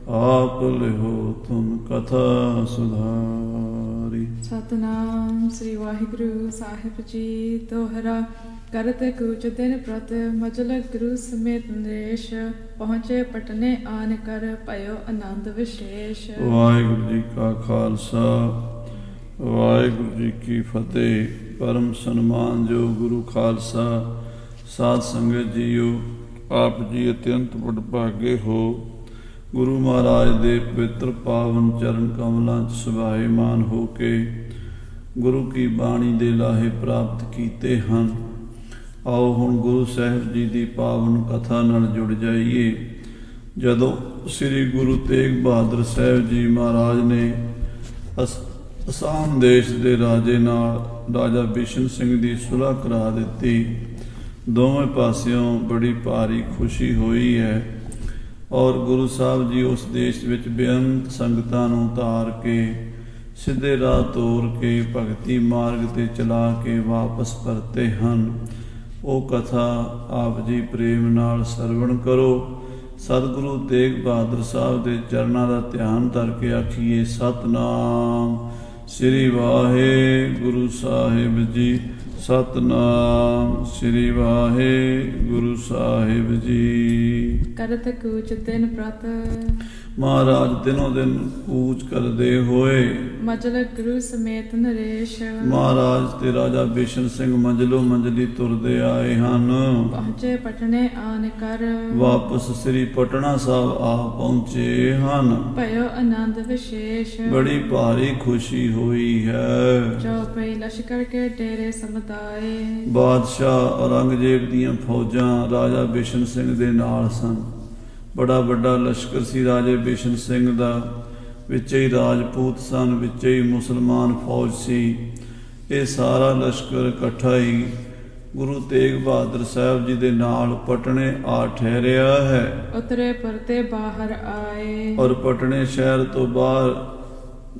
आप लिहो तुम कथा सुधारी। सतनाम श्री वाहिगुरु साहिब जी दोहरा। करत कूच दिन प्रत मजल गुरु समेत नरेश। पहुँचे पटने आन कर पयो आनंद विशेष। वाहिगुरु जी का खालसा वाहिगुरु जी की फतेह। परम सन्मान जो गुरु खालसा साध संगत जीओ, आप जी अत्यंत वਡਭਾਗੇ हो। गुरु महाराज दे पवित्र पावन चरण कमलों च सुभाएमान हो के गुरु की बाणी दे लाहे प्राप्त कीते हैं। आओ हुण गुरु साहिब जी की पावन कथा नाल जुड़ जाइए। जदों श्री गुरु तेग बहादुर साहिब जी महाराज ने असाम देश के राजे नाल राजा बिशन सिंह की सुलह करा दी, दोवें पासियों बड़ी भारी खुशी हुई है। और गुरु साहब जी उस देश विच बेअंत संगतां नूं तार के सीधे राह तोर के भगती मार्ग ते चला के वापस परते हैं। वो कथा आप जी प्रेम नाल सरवण करो। सतगुरु तेग बहादुर साहब के चरणों का ध्यान करके आखिए सतनाम श्री वाहे गुरु साहिब जी। सतनाम श्री वाहे गुरु साहिब जी। करत कूच दिन प्रत महाराज दिनों दिन कूच करते होए मजल गुरु समेत नरेश। महाराज ते राजा बिशन सिंह मंजलो मंजली तुरदे आए हैं। पहुँचे पटने आन कर वापस श्री पटना साहब आ पहुंचे हैं। पयो आनंद विशेष। बड़ी भारी खुशी हुई है। चौपई लश्कर के डेरे समुदाय। बादशाह औरंगजेब दियां फौजां राजा बिशन सिंह दे नाल सन। बड़ा बड़ा लश्कर सी राजे बिशन सिंह दा। विचे ही राजपूत सन, विचे ही मुसलमान फौज सी। ये सारा लश्कर इकट्ठा ही गुरु तेग बहादुर साहब जी दे नाल पटने आ ठहरिया है। उतरे परते बाहर आए। और पटने शहर तो बाहर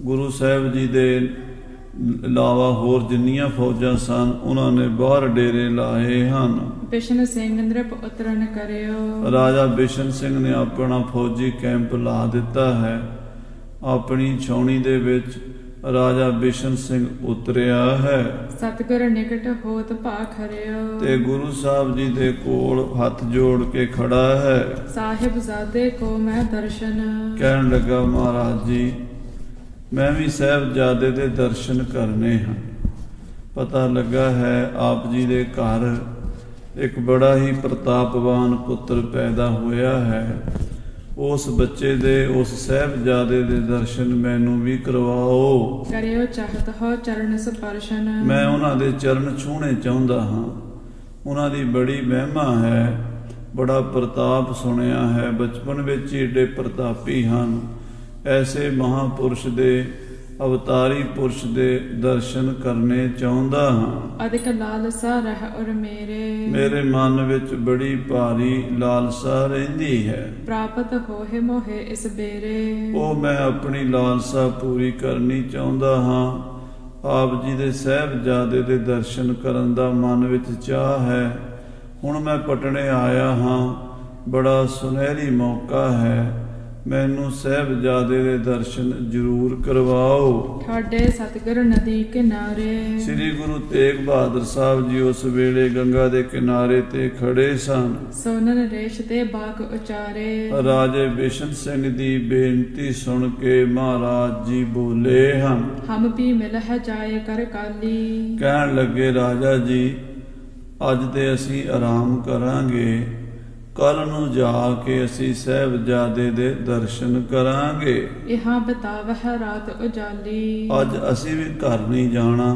गुरु साहब जी दे इलावा होर जिन्नियां फौजां सन उन्होंने बाहर डेरे लाए हैं। बिशन सिंह नृप उतरन करियो। राजा बिशन सिंह ने अपना फौजी कैंप ला दिता है। अपनी छावनी दे विच राजा बिशन सिंह उतरिया है। सतगुर निकट होत भाखरियो। ते गुरु साहब जी दे कोल हथ जोड़ के खड़ा है। साहिबजादे को मैं दर्शन। कहन लगा महाराज जी मैं भी साहिबजादे दे दर्शन करने हैं। पता लगा है आप जी दे घर एक बड़ा ही प्रतापवान पुत्र पैदा होया है। उस बच्चे दे उस साहिबजादे दे दर्शन मैनू भी करवाओ। करियो चाहत हो चरण स्पर्शन। मैं उन्हां दे चरण छूने चाहुंदा हां। उन्हां दी बड़ी महिमा है, बड़ा प्रताप सुनिया है। बचपन विच ही एडे प्रतापी हन। ऐसे महापुरुष दे अवतारी पुरुष दे दर्शन करने चाहुंदा हां। अधिक लालसा रह और मेरे मन विच बड़ी भारी लालसा रहिंदी है। प्राप्त होए मोहे इस बेरे। ओ मैं अपनी लालसा पूरी करनी चाहुंदा हां। आप जी दे साहिबजादे दे दर्शन करन दा मन विच चाह है। हुण मैं पटने आया हां। बड़ा सुनहरी मौका है। मैनू साहिबजादे दे दर्शन जरूर करवाओ। ठाडे सतगुर नदी किनारे। श्री गुरु तेग बहादुर साहब जी उस वेले गंगा दे किनारे ते खड़े सन। सोनन रेश ते बाग उचारे। राजे बिशन सिंह दी बेनती सुन के महाराज जी बोले हैं। हम भी मिल है जाए कर काली। कहन लगे राजा जी अज ते असी आराम करांगे, कल नूं जाके असी साहिबजादे दे दर्शन करांगे। यहाँ बितावह रात उजाली। अज असी भी घर नहीं जाना।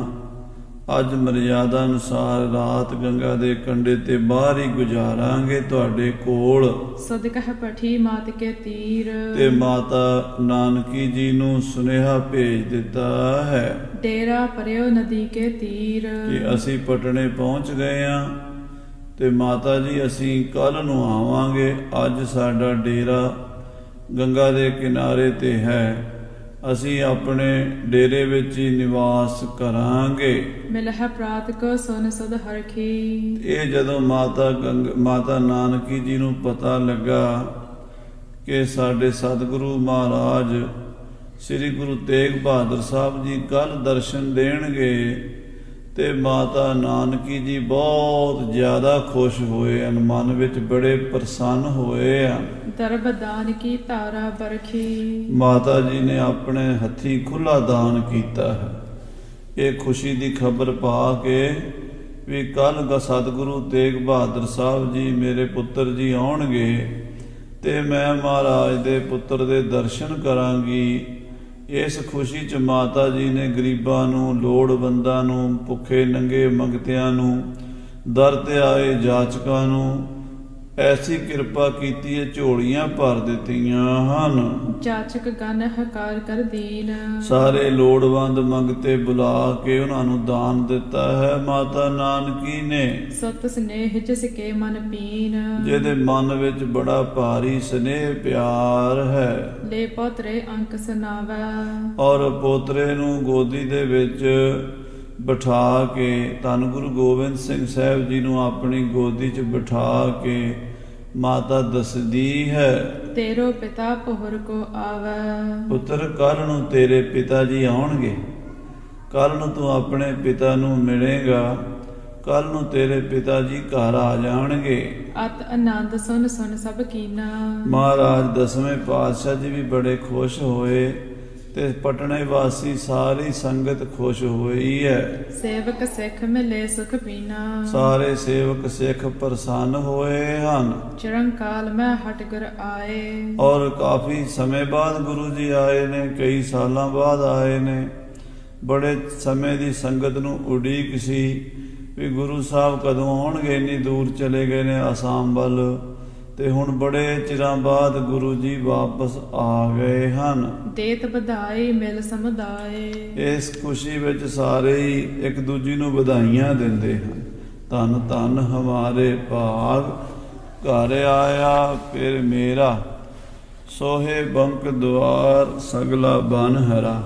अज मर्यादा अनुसार रात गंगा दे कंढे ते बाहर ही गुजारांगे तुहाडे कोल। सदकह पठी मात के तीर। ते माता नानकी जी नूं सुनेहा भेज दिता है। डेरा परयो नदी के तीर। कि असी पटने पहुंच गए हां ते माता जी असी कल नूं आवांगे। अज साडा डेरा गंगा दे किनारे ते है। असी अपने डेरे विच ही निवास करांगे। मिलह प्रात को सुन सुध हरखी। ये जदों माता नानकी जी नूं पता लगा ਕਿ ਸਾਡੇ ਸਤਿਗੁਰੂ ਮਹਾਰਾਜ ਸ੍ਰੀ ਗੁਰੂ ਤੇਗ ਬਹਾਦਰ ਸਾਹਿਬ ਜੀ ਕੱਲ ਦਰਸ਼ਨ ਦੇਣਗੇ ਤੇ ਮਾਤਾ ਨਾਨਕੀ ਜੀ ਬਹੁਤ ਜ਼ਿਆਦਾ ਖੁਸ਼ ਹੋਏ ਹਨ, ਮਨ ਵਿੱਚ ਬੜੇ ਪ੍ਰਸੰਨ ਹੋਏ ਹਨ। ਦਰਬ ਦਾਨ ਕੀ ਧਾਰਾ ਬਰਖੀ, ਮਾਤਾ ਜੀ ਨੇ ਆਪਣੇ ਹੱਥੀਂ ਖੁੱਲਾ ਦਾਨ ਕੀਤਾ ਹੈ। ਇਹ ਖੁਸ਼ੀ ਦੀ ਖਬਰ ਪਾ ਕੇ ਵੀ ਕੱਲ ਸਤਿਗੁਰੂ ਤੇਗ ਬਹਾਦਰ ਸਾਹਿਬ ਜੀ ਮੇਰੇ ਪੁੱਤਰ ਜੀ ਆਉਣਗੇ ਤੇ ਮੈਂ ਮਹਾਰਾਜ ਦੇ ਪੁੱਤਰ ਦੇ ਦਰਸ਼ਨ ਕਰਾਂਗੀ। ਇਸ ਖੁਸ਼ੀ 'ਚ ਮਾਤਾ ਜੀ ਨੇ ਗਰੀਬਾਂ ਨੂੰ, ਲੋੜਵੰਦਾਂ ਨੂੰ, ਭੁੱਖੇ ਨੰਗੇ ਮੰਗਤਿਆਂ ਨੂੰ, ਦਰ ਤੇ ਆਏ ਜਾਚਕਾਂ ਨੂੰ ਐਸੀ ਕਿਰਪਾ ਕੀਤੀ ਹੈ, ਝੋਲੀਆਂ ਭਰ ਦਿੱਤੀਆਂ ਹਨ। ਜਾਚਕ ਗਨ ਹਕਾਰ ਕਰ ਦੀਨ, ਸਾਰੇ ਲੋੜਵੰਦ ਮੰਗਤੇ ਬੁਲਾ ਕੇ ਉਹਨਾਂ ਨੂੰ ਦਾਨ ਦਿੱਤਾ ਹੈ ਮਾਤਾ ਨਾਨਕੀ ਨੇ। ਸਤ ਸਨੇਹ ਜਿਸ ਕੇ ਮਨ ਪੀਨ, ਜਿਹਦੇ ਮਨ ਵਿੱਚ ਬੜਾ ਭਾਰੀ ਸਨੇਹ ਪਿਆਰ ਹੈ। ਲੈ ਪੋਤਰੇ ਅੰਕ ਸੁਨਾਵੈ, ਔਰ ਪੋਤਰੇ ਨੂੰ ਗੋਦੀ ਦੇ ਵਿੱਚ ਬਿਠਾ ਕੇ ਧੰਨ ਗੁਰੂ ਗੋਬਿੰਦ ਸਿੰਘ ਸਾਹਿਬ ਜੀ ਨੂੰ ਆਪਣੀ ਗੋਦੀ 'ਚ ਬਿਠਾ ਕੇ ਮਾਤਾ ਦੱਸਦੀ ਹੈ, ਤੇਰੋ ਪਿਤਾ ਪਹੁਰ ਕੋ ਆਵੈ। ਪੁੱਤਰ ਕੱਲ ਨੂੰ ਤੇਰੇ ਪਿਤਾ ਜੀ ਆਉਣਗੇ, ਕੱਲ ਨੂੰ ਤੂੰ ਆਪਣੇ ਪਿਤਾ ਨੂੰ ਮਿਲੇਗਾ, ਕੱਲ ਨੂੰ ਤੇਰੇ ਪਿਤਾ ਜੀ ਘਰ ਆ ਜਾਣਗੇ। ਅਤ ਆਨੰਦ ਸੁਨ ਸੁਨ ਸਭ ਕੀਨਾ, ਮਹਾਰਾਜ ਦਸਵੇਂ ਪਾਤਸ਼ਾਹ ਜੀ ਵੀ ਬੜੇ ਖੁਸ਼ ਹੋਏ ਤੇ ਪਟਨੇ ਵਾਸੀ ਸਾਰੀ ਸੰਗਤ ਖੁਸ਼ ਹੋਈ ਹੈ। ਸੇਵਕ ਸਿੱਖ ਮਿਲੇ ਸੁਖ ਪੀਨਾ, ਸਾਰੇ ਸੇਵਕ ਸਿੱਖ ਪ੍ਰਸੰਨ ਹੋਏ ਹਨ। ਚਿਰੰਕਾਲ ਮੈਂ ਹਟ ਗੁਰ ਆਏ, ਔਰ ਕਾਫੀ ਸਮੇਂ ਬਾਅਦ ਗੁਰੂ ਜੀ ਆਏ ਨੇ, ਕਈ ਸਾਲਾਂ ਬਾਅਦ ਆਏ ਨੇ। ਬੜੇ ਸਮੇਂ ਦੀ ਸੰਗਤ ਨੂੰ ਉਡੀਕ ਸੀ ਵੀ ਗੁਰੂ ਸਾਹਿਬ ਕਦੋਂ ਆਉਣਗੇ, ਇੰਨੀ ਦੂਰ ਚਲੇ ਗਏ ਨੇ ਆਸਾਮ ਵੱਲ, ਤੇ ਹੁਣ ਬੜੇ ਚਿਰਾਂ ਬਾਅਦ ਗੁਰੂ ਜੀ ਵਾਪਸ ਆ ਗਏ ਹਨ। ਦੇਤ ਵਧਾਈ ਮਿਲ ਸਮੁਦਾਏ, ਇਸ ਖੁਸ਼ੀ ਵਿੱਚ ਸਾਰੇ ਹੀ ਇੱਕ ਦੂਜੀ ਨੂੰ ਵਧਾਈਆਂ ਦਿੰਦੇ ਹਨ। ਧੰਨ ਧੰਨ ਹਮਾਰੇ ਭਾਗ, ਘਰ ਆਇਆ ਫਿਰ ਮੇਰਾ, ਸੋਹੇ ਬੰਕ ਦੁਆਰ ਸਗਲਾ ਬਨ ਹਰਾ।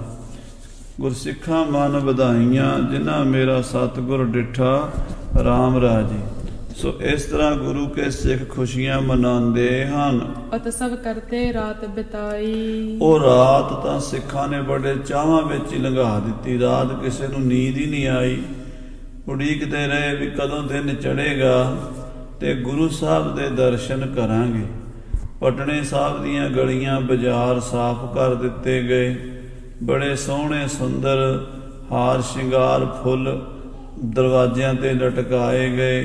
ਗੁਰਸਿੱਖਾਂ ਮਨ ਵਧਾਈਆਂ, ਜਿਨ੍ਹਾਂ ਮੇਰਾ ਸਤਿਗੁਰ ਡਿਠਾ ਰਾਮ ਰਾਜੀ। ਸੋ ਇਸ ਤਰ੍ਹਾਂ ਗੁਰੂ ਕੇ ਸਿੱਖ ਖੁਸ਼ੀਆਂ ਮਨਾਉਂਦੇ ਹਨ। ਅਤ ਸਭ ਕਰਤੇ ਰਾਤ ਬਿਤਾਈ, ਉਹ ਰਾਤ ਤਾਂ ਸਿੱਖਾਂ ਨੇ ਬੜੇ ਚਾਵਾਂ ਵਿੱਚ ਹੀ ਲੰਘਾ ਦਿੱਤੀ। ਰਾਤ ਕਿਸੇ ਨੂੰ ਨੀਂਦ ਹੀ ਨਹੀਂ ਆਈ, ਉਡੀਕਦੇ ਰਹੇ ਵੀ ਕਦੋਂ ਦਿਨ ਚੜ੍ਹੇਗਾ ਤੇ ਗੁਰੂ ਸਾਹਿਬ ਦੇ ਦਰਸ਼ਨ ਕਰਾਂਗੇ। ਪਟਨੇ ਸਾਹਿਬ ਦੀਆਂ ਗਲੀਆਂ ਬਾਜ਼ਾਰ ਸਾਫ਼ ਕਰ ਦਿੱਤੇ ਗਏ, ਬੜੇ ਸੋਹਣੇ ਸੁੰਦਰ ਹਾਰ ਸ਼ਿੰਗਾਰ ਫੁੱਲ ਦਰਵਾਜ਼ਿਆਂ ਤੇ ਲਟਕਾਏ ਗਏ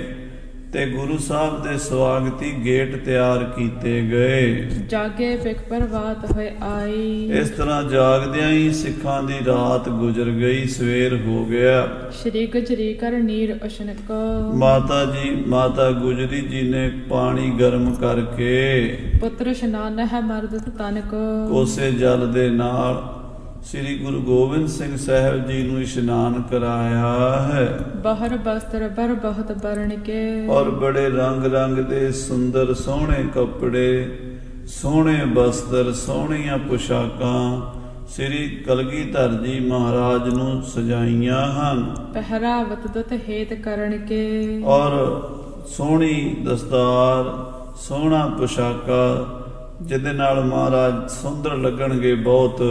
ਤੇ ਗੁਰੂ ਸਾਹਿਬ ਦੇ ਸਵਾਗਤੀ ਗੇਟ ਤਿਆਰ ਕੀਤੇ ਗਏ। ਜਾਗੇ ਬਿਖ ਪ੍ਰਵਾਤ ਹੋਏ ਆਈ, ਇਸ ਤਰ੍ਹਾਂ ਜਾਗਦਿਆਂ ਹੀ ਸਿੱਖਾਂ ਦੀ ਰਾਤ ਗੁਜ਼ਰ ਗਈ, ਸਵੇਰ ਹੋ ਗਿਆ। ਸ਼੍ਰੀ ਗੁਜਰੀ ਕਰ ਨੀਰ ਉਸ਼ਨ ਕੋ, ਮਾਤਾ ਗੁਜਰੀ ਜੀ ਨੇ ਪਾਣੀ ਗਰਮ ਕਰਕੇ ਪੁੱਤਰ ਇਸ਼ਨਾਨ ਹੈ ਮਰਦ ਤਨ ਕੋ, ਕੋਸੇ ਜਲ ਦੇ ਨਾਲ ਸ੍ਰੀ ਗੁਰੂ ਗੋਬਿੰਦ ਸਿੰਘ ਸਾਹਿਬ ਜੀ ਨੂੰ ਇਸ਼ਨਾਨ ਕਰਾਇਆ ਹੈ। ਬਾਹਰ ਬਸਤਰ ਬਰ ਬਹੁਤ ਬਰਨ ਕੇ, ਔਰ ਬੜੇ ਰੰਗ ਰੰਗ ਦੇ ਸੁੰਦਰ ਸੋਹਣੇ ਕੱਪੜੇ, ਸੋਹਣੇ ਬਸਤਰ, ਸੋਹਣੀਆਂ ਪੁਸ਼ਾਕਾਂ ਸ੍ਰੀ ਕਲਗੀਧਰ ਜੀ ਮਹਾਰਾਜ ਨੂੰ ਸਜਾਈਆਂ ਹਨ। ਪਹਿਰਾਵਤ ਦੁਤ ਹੇਤ ਕਰਨ ਕੇ, ਔਰ ਸੋਹਣੀ ਦਸਤਾਰ, ਸੋਹਣਾ ਪੁਸ਼ਾਕਾ ਜਿਹਦੇ ਨਾਲ ਮਹਾਰਾਜ ਸੁੰਦਰ ਲੱਗਣਗੇ ਬਹੁਤ,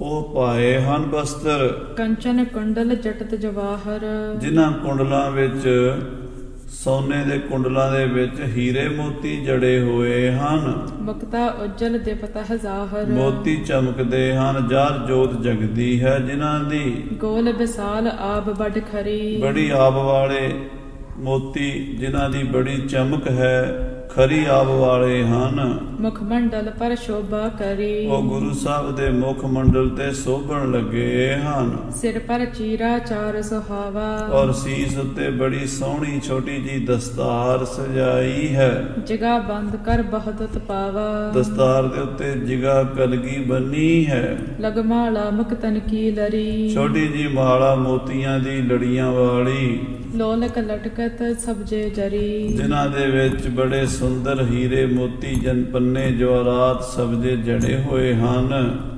ਉਹ ਪਾਏ ਹਨ ਬਸਤਰ। ਕੰਚਨ ਕੁੰਡਲ ਜਟਤ ਜਵਾਹਰ, ਜਿਨ੍ਹਾਂ ਕੁੰਡਲਾਂ ਵਿੱਚ, ਸੋਨੇ ਦੇ ਕੁੰਡਲਾਂ ਦੇ ਵਿੱਚ ਹੀਰੇ ਮੋਤੀ ਜੜੇ ਹੋਏ ਹਨ। ਮੁਕਤਾ ਉਜਲ ਦਿਪਤਾ ਜ਼ਾਹਰ, ਮੋਤੀ ਚਮਕਦੇ ਹਨ, ਜਰ ਜੋਤ ਜਗਦੀ ਹੈ ਜਿਨ੍ਹਾਂ ਦੀ। ਗੋਲ ਵਿਸਾਲ ਆਬ ਵੱਡ ਖਰੀ, ਬੜੀ ਆਬ ਵਾਲੇ ਮੋਤੀ ਜਿਨ੍ਹਾਂ ਦੀ ਬੜੀ ਚਮਕ ਹੈ, ਖਰੀ ਆਬ ਵਾਲੇ ਹਨ। ਮੁਖ ਮੰਡਲ ਪਰ ਸ਼ੋਭਾ ਕਰੀ, ਉਹ ਗੁਰੂ ਸਾਹਿਬ ਦੇ ਮੁਖ ਮੰਡਲ ਤੇ ਸੋਭਣ ਲੱਗੇ ਹਨ। ਸਿਰ ਪਰ ਚੀਰਾ ਚਾਰ ਸੁਹਾਵਾ, ਔਰ ਸੀਸ ਉੱਤੇ ਬੜੀ ਸੋਹਣੀ ਛੋਟੀ ਜੀ ਦਸਤਾਰ ਸਜਾਈ ਹੈ। ਜਿਗਾ ਬੰਦ ਕਰ ਬਹੁਤ ਪਾਵਾ, ਦਸਤਾਰ ਦੇ ਉੱਤੇ ਜਿਗਾ ਕਲਗੀ ਬੰਨੀ ਹੈ। ਲਗਮਾਲਾ ਮੁਖ ਤਨ ਕੀ ਲਰੀ, ਛੋਟੀ ਜੀ ਮਾਲਾ ਮੋਤੀਆਂ ਦੀ ਲੜੀਆਂ ਵਾਲੀ। ਲੋਲਕ ਲਟਕਤ ਸਬਜੇ ਜਰੀ, ਜਿਨ੍ਹਾਂ ਦੇ ਵਿੱਚ ਬੜੇ ਸੁੰਦਰ ਹੀਰੇ ਮੋਤੀ ਜਨ ਪੰਨੇ ਜਵਾਹਰਾਤ ਸਬਜੇ ਜੜੇ ਹੋਏ ਹਨ।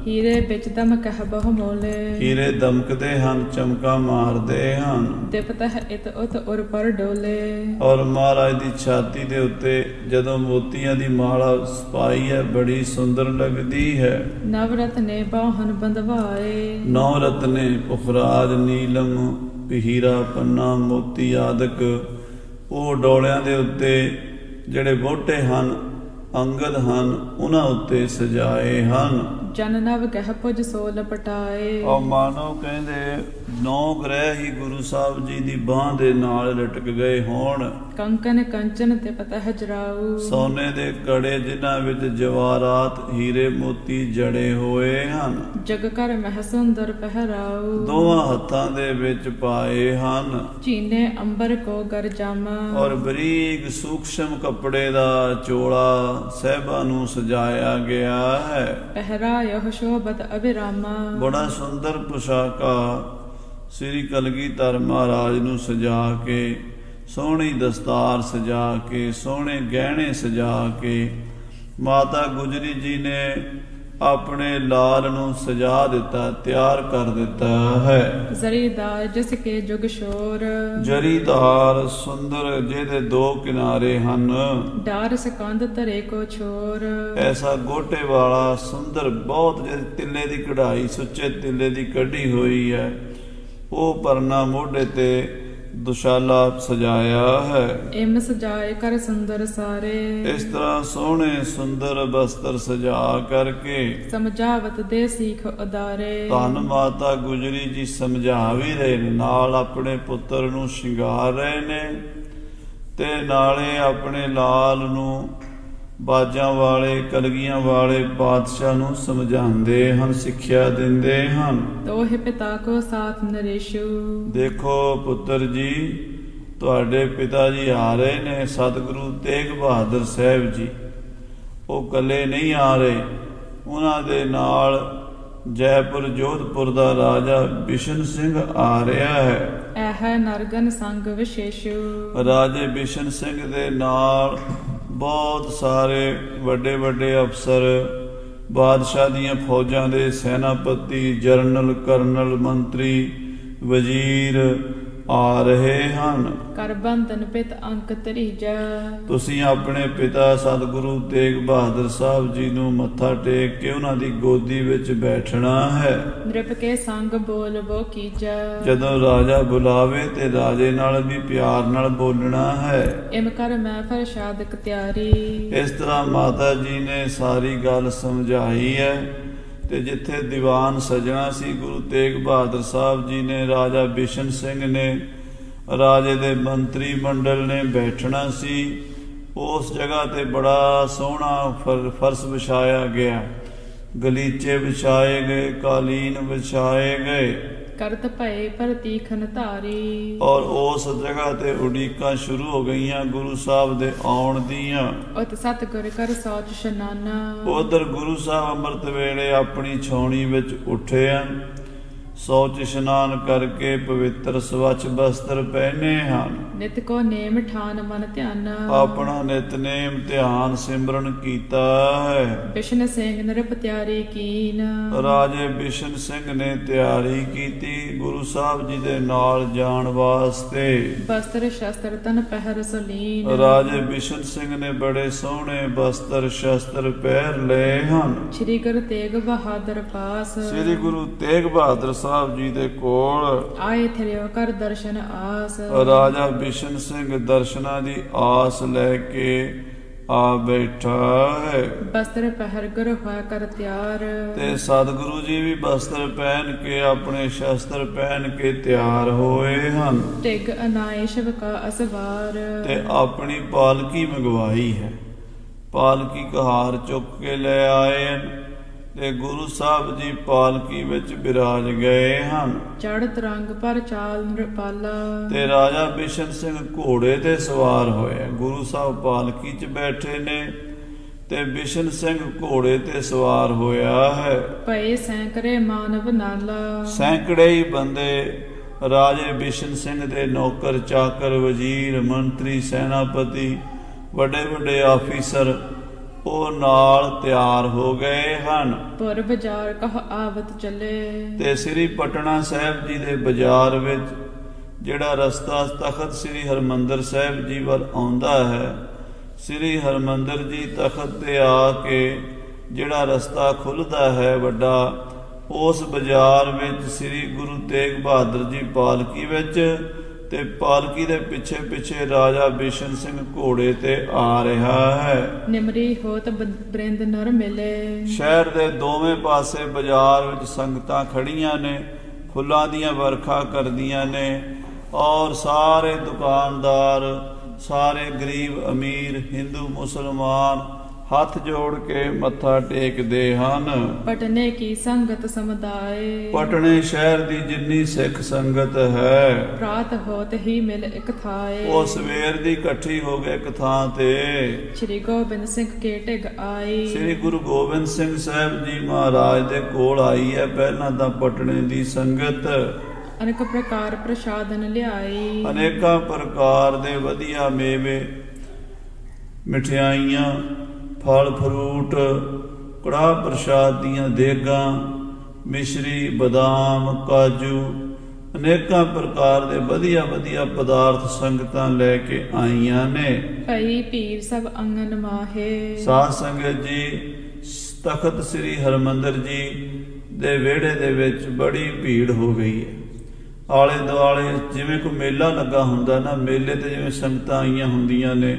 ਹੀਰੇ ਵਿੱਚ ਦਮਕ ਹੈ ਬਹੁ ਮੋਲੇ, ਹੀਰੇ ਦਮਕਦੇ ਹਨ, ਚਮਕਾ ਮਾਰਦੇ ਹਨ। ਦਿਪਤ ਹੈ ਇਤ ਉਤ ਉਰ ਪਰ ਡੋਲੇ। ਔਰ ਮਹਾਰਾਜ ਦੀ ਛਾਤੀ ਦੇ ਉੱਤੇ ਜਦੋਂ ਮੋਤੀਆਂ ਦੀ ਮਾਲਾ ਪਾਈ ਹੈ ਬੜੀ ਸੁੰਦਰ ਲੱਗਦੀ ਹੈ। ਨਵ ਰਤਨੇ ਬਾਹਨ ਬੰਦਵਾਏ, ਨੌ ਰਤਨੇ ਪੁਖਰਾਜ ਨੀਲਮ ਹੀਰਾ ਪੰਨਾ ਮੋਤੀ ਆਦਿਕ ਉਹ ਡੋਲਿਆਂ ਦੇ ਉੱਤੇ ਜਿਹੜੇ ਬੋਟੇ ਹਨ ਅੰਗਦ ਹਨ ਉਹਨਾਂ ਉੱਤੇ ਸਜਾਏ ਹਨ। ਜਨ ਨਵ ਕਹਿ ਪੁਜ ਸੋ ਲਪਟਾਏ। ਔਰ ਮਾਨੋ ਕਹਿੰਦੇ 9 ਗ੍ਰਹਿ ਹੀ ਗੁਰੂ ਸਾਹਿਬ ਜੀ ਦੀ ਬਾਹ ਦੇ ਨਾਲ ਲਟਕ ਗਏ ਹੋਣ। ਕੰਕਨ ਕੰਚਨ ਤੇ ਪਤਾ ਹਜਰਾਉ, ਸੋਨੇ ਦੇ ਕੜੇ ਜਿਨ੍ਹਾਂ ਵਿੱਚ ਜਵਾਹਰਾਤ ਹੀਰੇ ਮੋਤੀ ਜੜੇ ਹੋਏ ਹਨ। ਜਗ ਕਰ ਮਹਿ ਸੁੰਦਰ ਪਹਿਰਾਉ, ਦੋਵਾਂ ਹੱਥਾਂ ਦੇ ਵਿੱਚ ਪਾਏ ਹਨ। ਚੀਨੇ ਅੰਬਰ ਕੋ ਗਰ ਜਾਮਾ, ਔਰ ਬਰੀਕ ਸੂਖਸ਼ਮ ਕੱਪੜੇ ਦਾ ਚੋਲਾ ਸਹਿਬਾਂ ਨੂੰ ਸਜਾਇਆ ਗਿਆ ਹੈ। ਪਹਿਰਾ ਯਹ ਸ਼ੋਭਤ ਅਭਿਰਾਮਾ, ਬੜਾ ਸੁੰਦਰ ਪੁਸ਼ਾਕਾ ਸ੍ਰੀ ਕਲਗੀਧਰ ਮਹਾਰਾਜ ਨੂੰ ਸਜਾ ਕੇ, ਸੋਹਣੀ ਦਸਤਾਰ ਸਜਾ ਕੇ, ਸੋਹਣੇ ਗਹਿਣੇ ਸਜਾ ਕੇ ਮਾਤਾ ਗੁਜਰੀ ਜੀ ਨੇ ਆਪਣੇ ਲਾਲ ਨੂੰ ਸਜਾ ਦਿੱਤਾ, ਤਿਆਰ ਕਰ ਦਿੱਤਾ ਹੈ। ਜ਼ਰੀਦਾਰ ਜਿਸ ਕੇ ਜੁਗ ਸ਼ੋਰ, ਜ਼ਰੀਦਾਰ ਸੁੰਦਰ ਜਿਹਦੇ 2 ਕਿਨਾਰੇ ਹਨ। ਡਾਰ ਸਕੰਦ ਧਰੇ ਕੋ ਛੋਰ, ਐਸਾ ਗੋਟੇ ਵਾਲਾ ਸੁੰਦਰ ਬਹੁਤ ਜਿਹਦੇ ਤਿੱਲੇ ਦੀ ਕਢਾਈ ਸੁੱਚੇ ਤਿੱਲੇ ਦੀ ਕੱਢੀ ਹੋਈ ਹੈ ਉਹ ਪਰਨਾ ਮੋਢੇ ਤੇ ਦੁਸ਼ਾਲਾ ਸਜਾਇਆ ਹੈ। ਇਮ ਸਜਾਏ ਕਰ ਸੁੰਦਰ ਸਾਰੇ, ਇਸ ਤਰ੍ਹਾਂ ਸੋਹਣੇ ਸੁੰਦਰ ਬਸਤਰ ਸਜਾ ਕਰਕੇ ਸਮਝਾਵਤ ਦੇ ਸੀਖ ਉਦਾਰੇ। ਧੰਨ ਮਾਤਾ ਗੁਜਰੀ ਜੀ ਸਮਝਾ ਵੀ ਰਹੇ ਨੇ, ਨਾਲ ਆਪਣੇ ਪੁੱਤਰ ਨੂੰ ਸ਼ਿੰਗਾਰ ਰਹੇ ਨੇ ਤੇ ਨਾਲੇ ਆਪਣੇ ਲਾਲ ਨੂੰ ਬਾਜਾਂ ਵਾਲੇ ਕਲਗੀਆਂ ਵਾਲੇ ਪਾਤਸ਼ਾਹ ਨੂੰ ਸਮਝਾਉਂਦੇ ਹਨ, ਸਿੱਖਿਆ ਦਿੰਦੇ ਹਨ। ਤੋਹਿ ਪਿਤਾ ਕੋ ਸਾਥ ਨਰੇਸ਼ੂ, ਦੇਖੋ ਪੁੱਤਰ ਜੀ ਤੁਹਾਡੇ ਪਿਤਾ ਜੀ ਆ ਰਹੇ ਨੇ ਸਤਿਗੁਰੂ ਤੇਗ ਬਹਾਦਰ ਸਾਹਿਬ ਜੀ। ਉਹ ਇਕੱਲੇ ਨਹੀਂ ਆ ਰਹੇ, ਉਹਨਾਂ ਦੇ ਨਾਲ ਜੈਪੁਰ ਜੋਧਪੁਰ ਦਾ ਰਾਜਾ ਬਿਸ਼ਨ ਸਿੰਘ ਆ ਰਿਹਾ ਹੈ। ਇਹ ਨਰਗਨ ਸੰਗ ਵਿਸ਼ੇਸ਼ੂ, ਰਾਜੇ ਬਿਸ਼ਨ ਸਿੰਘ ਦੇ ਨਾਲ ਬਹੁਤ ਸਾਰੇ ਵੱਡੇ ਵੱਡੇ ਅਫਸਰ, ਬਾਦਸ਼ਾਹ ਦੀਆਂ ਫੌਜਾਂ ਦੇ ਸੈਨਾਪਤੀ, ਜਰਨਲ ਕਰਨਲ ਮੰਤਰੀ ਵਜ਼ੀਰ ਆ ਰਹੇ ਹਨ। ਕਰ ਬੰਧਨ ਪਿਤ ਅੰਕ ਤਰੀਜਾ, ਤੁਸੀਂ ਆਪਣੇ ਪਿਤਾ ਸਤਿਗੁਰੂ ਤੇਗ ਬਹਾਦਰ ਸਾਹਿਬ ਜੀ ਨੂੰ ਮੱਥਾ ਟੇਕ ਕੇ ਉਹਨਾਂ ਦੀ ਗੋਦੀ ਵਿੱਚ ਬੈਠਣਾ ਹੈ। ਨ੍ਰਿਪ ਕੇ ਸੰਗ ਬੋਲਵੋ ਕੀਜਾ, ਜਦੋਂ ਰਾਜਾ ਬੁਲਾਵੇ ਤੇ ਰਾਜੇ ਨਾਲ ਵੀ ਪਿਆਰ ਨਾਲ ਬੋਲਣਾ ਹੈ। ਇਮ ਕਰ ਮੈਂ ਫਰਸ਼ਾਦਕ ਤਿਆਰੀ, ਇਸ ਤਰ੍ਹਾਂ ਮਾਤਾ ਜੀ ਨੇ ਸਾਰੀ ਗੱਲ ਸਮਝਾਈ ਹੈ। ਤੇ ਜਿੱਥੇ ਦੀਵਾਨ ਸਜਣਾ ਸੀ ਗੁਰੂ ਤੇਗ ਬਹਾਦਰ ਸਾਹਿਬ ਜੀ ਨੇ, ਰਾਜਾ ਬਿਸ਼ਨ ਸਿੰਘ ਨੇ, ਰਾਜੇ ਦੇ ਮੰਤਰੀ ਮੰਡਲ ਨੇ ਬੈਠਣਾ ਸੀ, ਉਸ ਜਗ੍ਹਾ ਤੇ ਬੜਾ ਸੋਹਣਾ ਫਰਸ਼ ਵਿਛਾਇਆ ਗਿਆ, ਗਲੀਚੇ ਵਿਛਾਏ ਗਏ, ਕਾਲੀਨ ਵਿਛਾਏ ਗਏ। ਕਰਤ ਭਏ ਪ੍ਰਤੀਖਨ ਧਾਰੀ, ਔਰ ਉਸ ਜਗ੍ਹਾ ਤੇ ਉਡੀਕਾਂ ਸ਼ੁਰੂ ਹੋ ਗਈਆਂ ਗੁਰੂ ਸਾਹਿਬ ਦੇ ਆਉਣ ਦੀਆਂ। ਉਤ ਸਤਿਗੁਰ ਕਰ ਸੋਚ ਇਸ਼ਨਾਨਾ, ਉਧਰ ਗੁਰੂ ਸਾਹਿਬ ਅੰਮ੍ਰਿਤ ਵੇਲੇ ਆਪਣੀ ਛਾਉਣੀ ਵਿੱਚ ਉੱਠੇ ਹਨ, ਸੋਚ ਇਸ਼ਨਾਨ ਕਰਕੇ ਪਵਿੱਤਰ ਸਵੱਛ ਬਸਤਰ ਪਹਿਨੇ ਹਨ। ਨਿਤ ਕੋ ਨੇਮ ਠਾਨ ਮਨ ਧਿਆਨਾ, ਆਪਣਾ ਨਿਤਨੇਮ ਧਿਆਨ ਸਿਮਰਨ ਕੀਤਾ ਹੈ। ਬਿਸ਼ਨ ਸਿੰਘ ਨਰਿਪ ਤਿਆਰੀ ਕੀਨ, ਰਾਜੇ ਬਿਸ਼ਨ ਸਿੰਘ ਨੇ ਤਿਆਰੀ ਕੀਤੀ ਗੁਰੂ ਸਾਹਿਬ ਜੀ ਦੇ ਨਾਲ ਜਾਣ ਵਾਸਤੇ। ਬਸਤਰ ਸ਼ਸਤਰ ਤਨ ਪਹਿਰ ਸਲੀਨ, ਰਾਜੇ ਬਿਸ਼ਨ ਸਿੰਘ ਨੇ ਬੜੇ ਸੋਹਣੇ ਬਸਤਰ ਸ਼ਸਤਰ ਪਹਿਰ ਲਏ ਹਨ। ਸ੍ਰੀ ਗੁਰੂ ਤੇਗ ਬਹਾਦਰ ਪਾਸ, ਸ੍ਰੀ ਗੁਰੂ ਤੇਗ ਬਹਾਦਰ ਸਾਹਿਬ ਜੀ ਦੇ ਕੋਲ ਆਏ ਥਿਰਿਓ ਕਰ ਦਰਸ਼ਨ ਆਸ। ਰਾਜਾ ਬਿਸ਼ਨ ਸਿੰਘ ਦਰਸ਼ਨਾਂ ਦੀ ਆਸ ਲੈ ਕੇ ਆ ਬੈਠਾ ਹੈ। ਬਸਤਰ ਪਹਿਰ ਗੁਰ ਹੋਇਆ ਕਰ ਤਿਆਰ, ਤੇ ਸਤਿਗੁਰੂ ਜੀ ਵੀ ਬਸਤਰ ਪਹਿਨ ਕੇ ਆਪਣੇ ਸ਼ਸਤਰ ਪਹਿਨ ਕੇ ਤਿਆਰ ਹੋਏ ਹਨ। ਟਿਗ ਅਨਾਏ ਸ਼ਿਵ ਕਾ ਅਸਵਾਰ, ਤੇ ਆਪਣੀ ਪਾਲਕੀ ਮੰਗਵਾਈ ਹੈ, ਪਾਲਕੀ ਕਹਾਰ ਚੁੱਕ ਕੇ ਲੈ ਆਏ ਹਨ ਤੇ ਗੁਰੂ ਸਾਹਿਬ ਜੀ ਪਾਲਕੀ ਵਿੱਚ ਬਿਰਾਜ ਗਏ ਹਨ। ਚੜ੍ਹਤ ਰੰਗ ਪਰ ਚਾਲ ਨ੍ਰਿਪਾਲਾ, ਤੇ ਰਾਜਾ ਬਿਸ਼ਨ ਸਿੰਘ ਘੋੜੇ ਤੇ ਸਵਾਰ ਹੋਏ, ਗੁਰੂ ਸਾਹਿਬ ਪਾਲਕੀ 'ਚ ਬੈਠੇ ਨੇ ਤੇ ਬਿਸ਼ਨ ਸਿੰਘ ਘੋੜੇ ਤੇ ਸਵਾਰ ਹੋਇਆ ਹੈ। ਭਏ ਸੈਂਕੜੇ ਮਾਨਵ ਨਾਲਾ, ਸੈਂਕੜੇ ਹੀ ਬੰਦੇ ਰਾਜੇ ਬਿਸ਼ਨ ਸਿੰਘ ਦੇ ਨੌਕਰ ਚਾਕਰ ਵਜ਼ੀਰ ਮੰਤਰੀ ਸੈਨਾਪਤੀ ਵੱਡੇ ਵੱਡੇ ਆਫੀਸਰ ਉਹ ਨਾਲ ਤਿਆਰ ਹੋ ਗਏ ਹਨ। ਪੁਰ ਬਾਜ਼ਾਰ ਕਹ ਆਵਤ ਚੱਲੇ। ਤੇ ਸ੍ਰੀ ਪਟਨਾ ਸਾਹਿਬ ਜੀ ਦੇ ਬਾਜ਼ਾਰ ਵਿੱਚ ਜਿਹੜਾ ਰਸਤਾ ਤਖਤ ਸ੍ਰੀ ਹਰਿਮੰਦਰ ਸਾਹਿਬ ਜੀ ਵੱਲ ਆਉਂਦਾ ਹੈ, ਸ੍ਰੀ ਹਰਿਮੰਦਰ ਜੀ ਤਖਤ ਤੇ ਆ ਕੇ ਜਿਹੜਾ ਰਸਤਾ ਖੁੱਲ੍ਹਦਾ ਹੈ ਵੱਡਾ, ਉਸ ਬਾਜ਼ਾਰ ਵਿੱਚ ਸ੍ਰੀ ਗੁਰੂ ਤੇਗ ਬਹਾਦਰ ਜੀ ਪਾਲਕੀ ਵਿੱਚ, ਤੇ ਪਾਲਕੀ ਦੇ ਪਿੱਛੇ ਪਿੱਛੇ ਰਾਜਾ ਬਿਸ਼ਨ ਸਿੰਘ ਘੋੜੇ ਤੇ ਆ ਰਿਹਾ ਹੈ। ਨਿਮਰੀ ਹੋਤ ਬ੍ਰਿੰਦ ਨਰ ਮਿਲੇ। ਸ਼ਹਿਰ ਦੇ ਦੋਵੇਂ ਪਾਸੇ ਬਾਜ਼ਾਰ ਵਿੱਚ ਸੰਗਤਾਂ ਖੜੀਆਂ ਨੇ, ਫੁੱਲਾਂ ਦੀਆਂ ਵਰਖਾ ਕਰਦੀਆਂ ਨੇ, ਔਰ ਸਾਰੇ ਦੁਕਾਨਦਾਰ, ਸਾਰੇ ਗਰੀਬ ਅਮੀਰ, ਹਿੰਦੂ ਮੁਸਲਮਾਨ ਹੱਥ ਜੋੜ ਕੇ ਮੱਥਾ ਟੇਕਦੇ ਹਨ। ਪਟਨੇ ਕੀ ਸੰਗਤ ਸਮੁਦਾਇ। ਪਟਨੇ ਸ਼ਹਿਰ ਦੀ ਜਿੰਨੀ ਸਿੱਖ ਸੰਗਤ ਹੈ, ਪ੍ਰਾਤ ਹੋਤ ਹੀ ਮਿਲ ਇਕ ਥਾਏ। ਉਹ ਸਵੇਰ ਦੀ ਇਕੱਠੀ ਹੋ ਗਏ ਇੱਕ ਥਾਂ ਤੇ। ਸ੍ਰੀ ਗੋਬਿੰਦ ਸਿੰਘ ਕੇ ਢਿਗ ਆਈ। ਸ੍ਰੀ ਗੁਰੂ ਗੋਬਿੰਦ ਸਿੰਘ ਸਾਹਿਬ ਜੀ ਮਹਾਰਾਜ ਦੇ ਕੋਲ ਆਈ ਹੈ ਪਹਿਲਾਂ ਤਾਂ ਪਟਨੇ ਦੀ ਸੰਗਤ। ਅਨੇਕ ਪ੍ਰਕਾਰ ਪ੍ਰਸ਼ਾਦਨ ਲਿਆਈ। ਅਨੇਕਾਂ ਪ੍ਰਕਾਰ ਦੇ ਵਧੀਆ ਮੇਵੇ, ਮਠਿਆਈਆਂ, ਫਲ ਫਰੂਟ, ਕੜਾਹ ਪ੍ਰਸ਼ਾਦ ਦੀਆਂ ਦੇਗਾਂ, ਮਿਸ਼ਰੀ, ਬਦਾਮ, ਕਾਜੂ, ਅਨੇਕਾਂ ਪ੍ਰਕਾਰ ਦੇ ਵਧੀਆ ਵਧੀਆ ਪਦਾਰਥ ਸੰਗਤਾਂ ਲੈ ਕੇ ਆਈਆਂ ਨੇ। ਭਈ ਭੀੜ ਸਭ ਅੰਗਨ ਮਾਹੇ। ਸਾਧ ਸੰਗਤ ਜੀ, ਤਖਤ ਸ੍ਰੀ ਹਰਿਮੰਦਰ ਜੀ ਦੇ ਵਿਹੜੇ ਦੇ ਵਿੱਚ ਬੜੀ ਭੀੜ ਹੋ ਗਈ ਹੈ। ਆਲੇ ਦੁਆਲੇ ਜਿਵੇਂ ਕੋਈ ਮੇਲਾ ਲੱਗਾ ਹੁੰਦਾ ਨਾ, ਮੇਲੇ ਤੇ ਜਿਵੇਂ ਸੰਗਤਾਂ ਆਈਆਂ ਹੁੰਦੀਆਂ ਨੇ,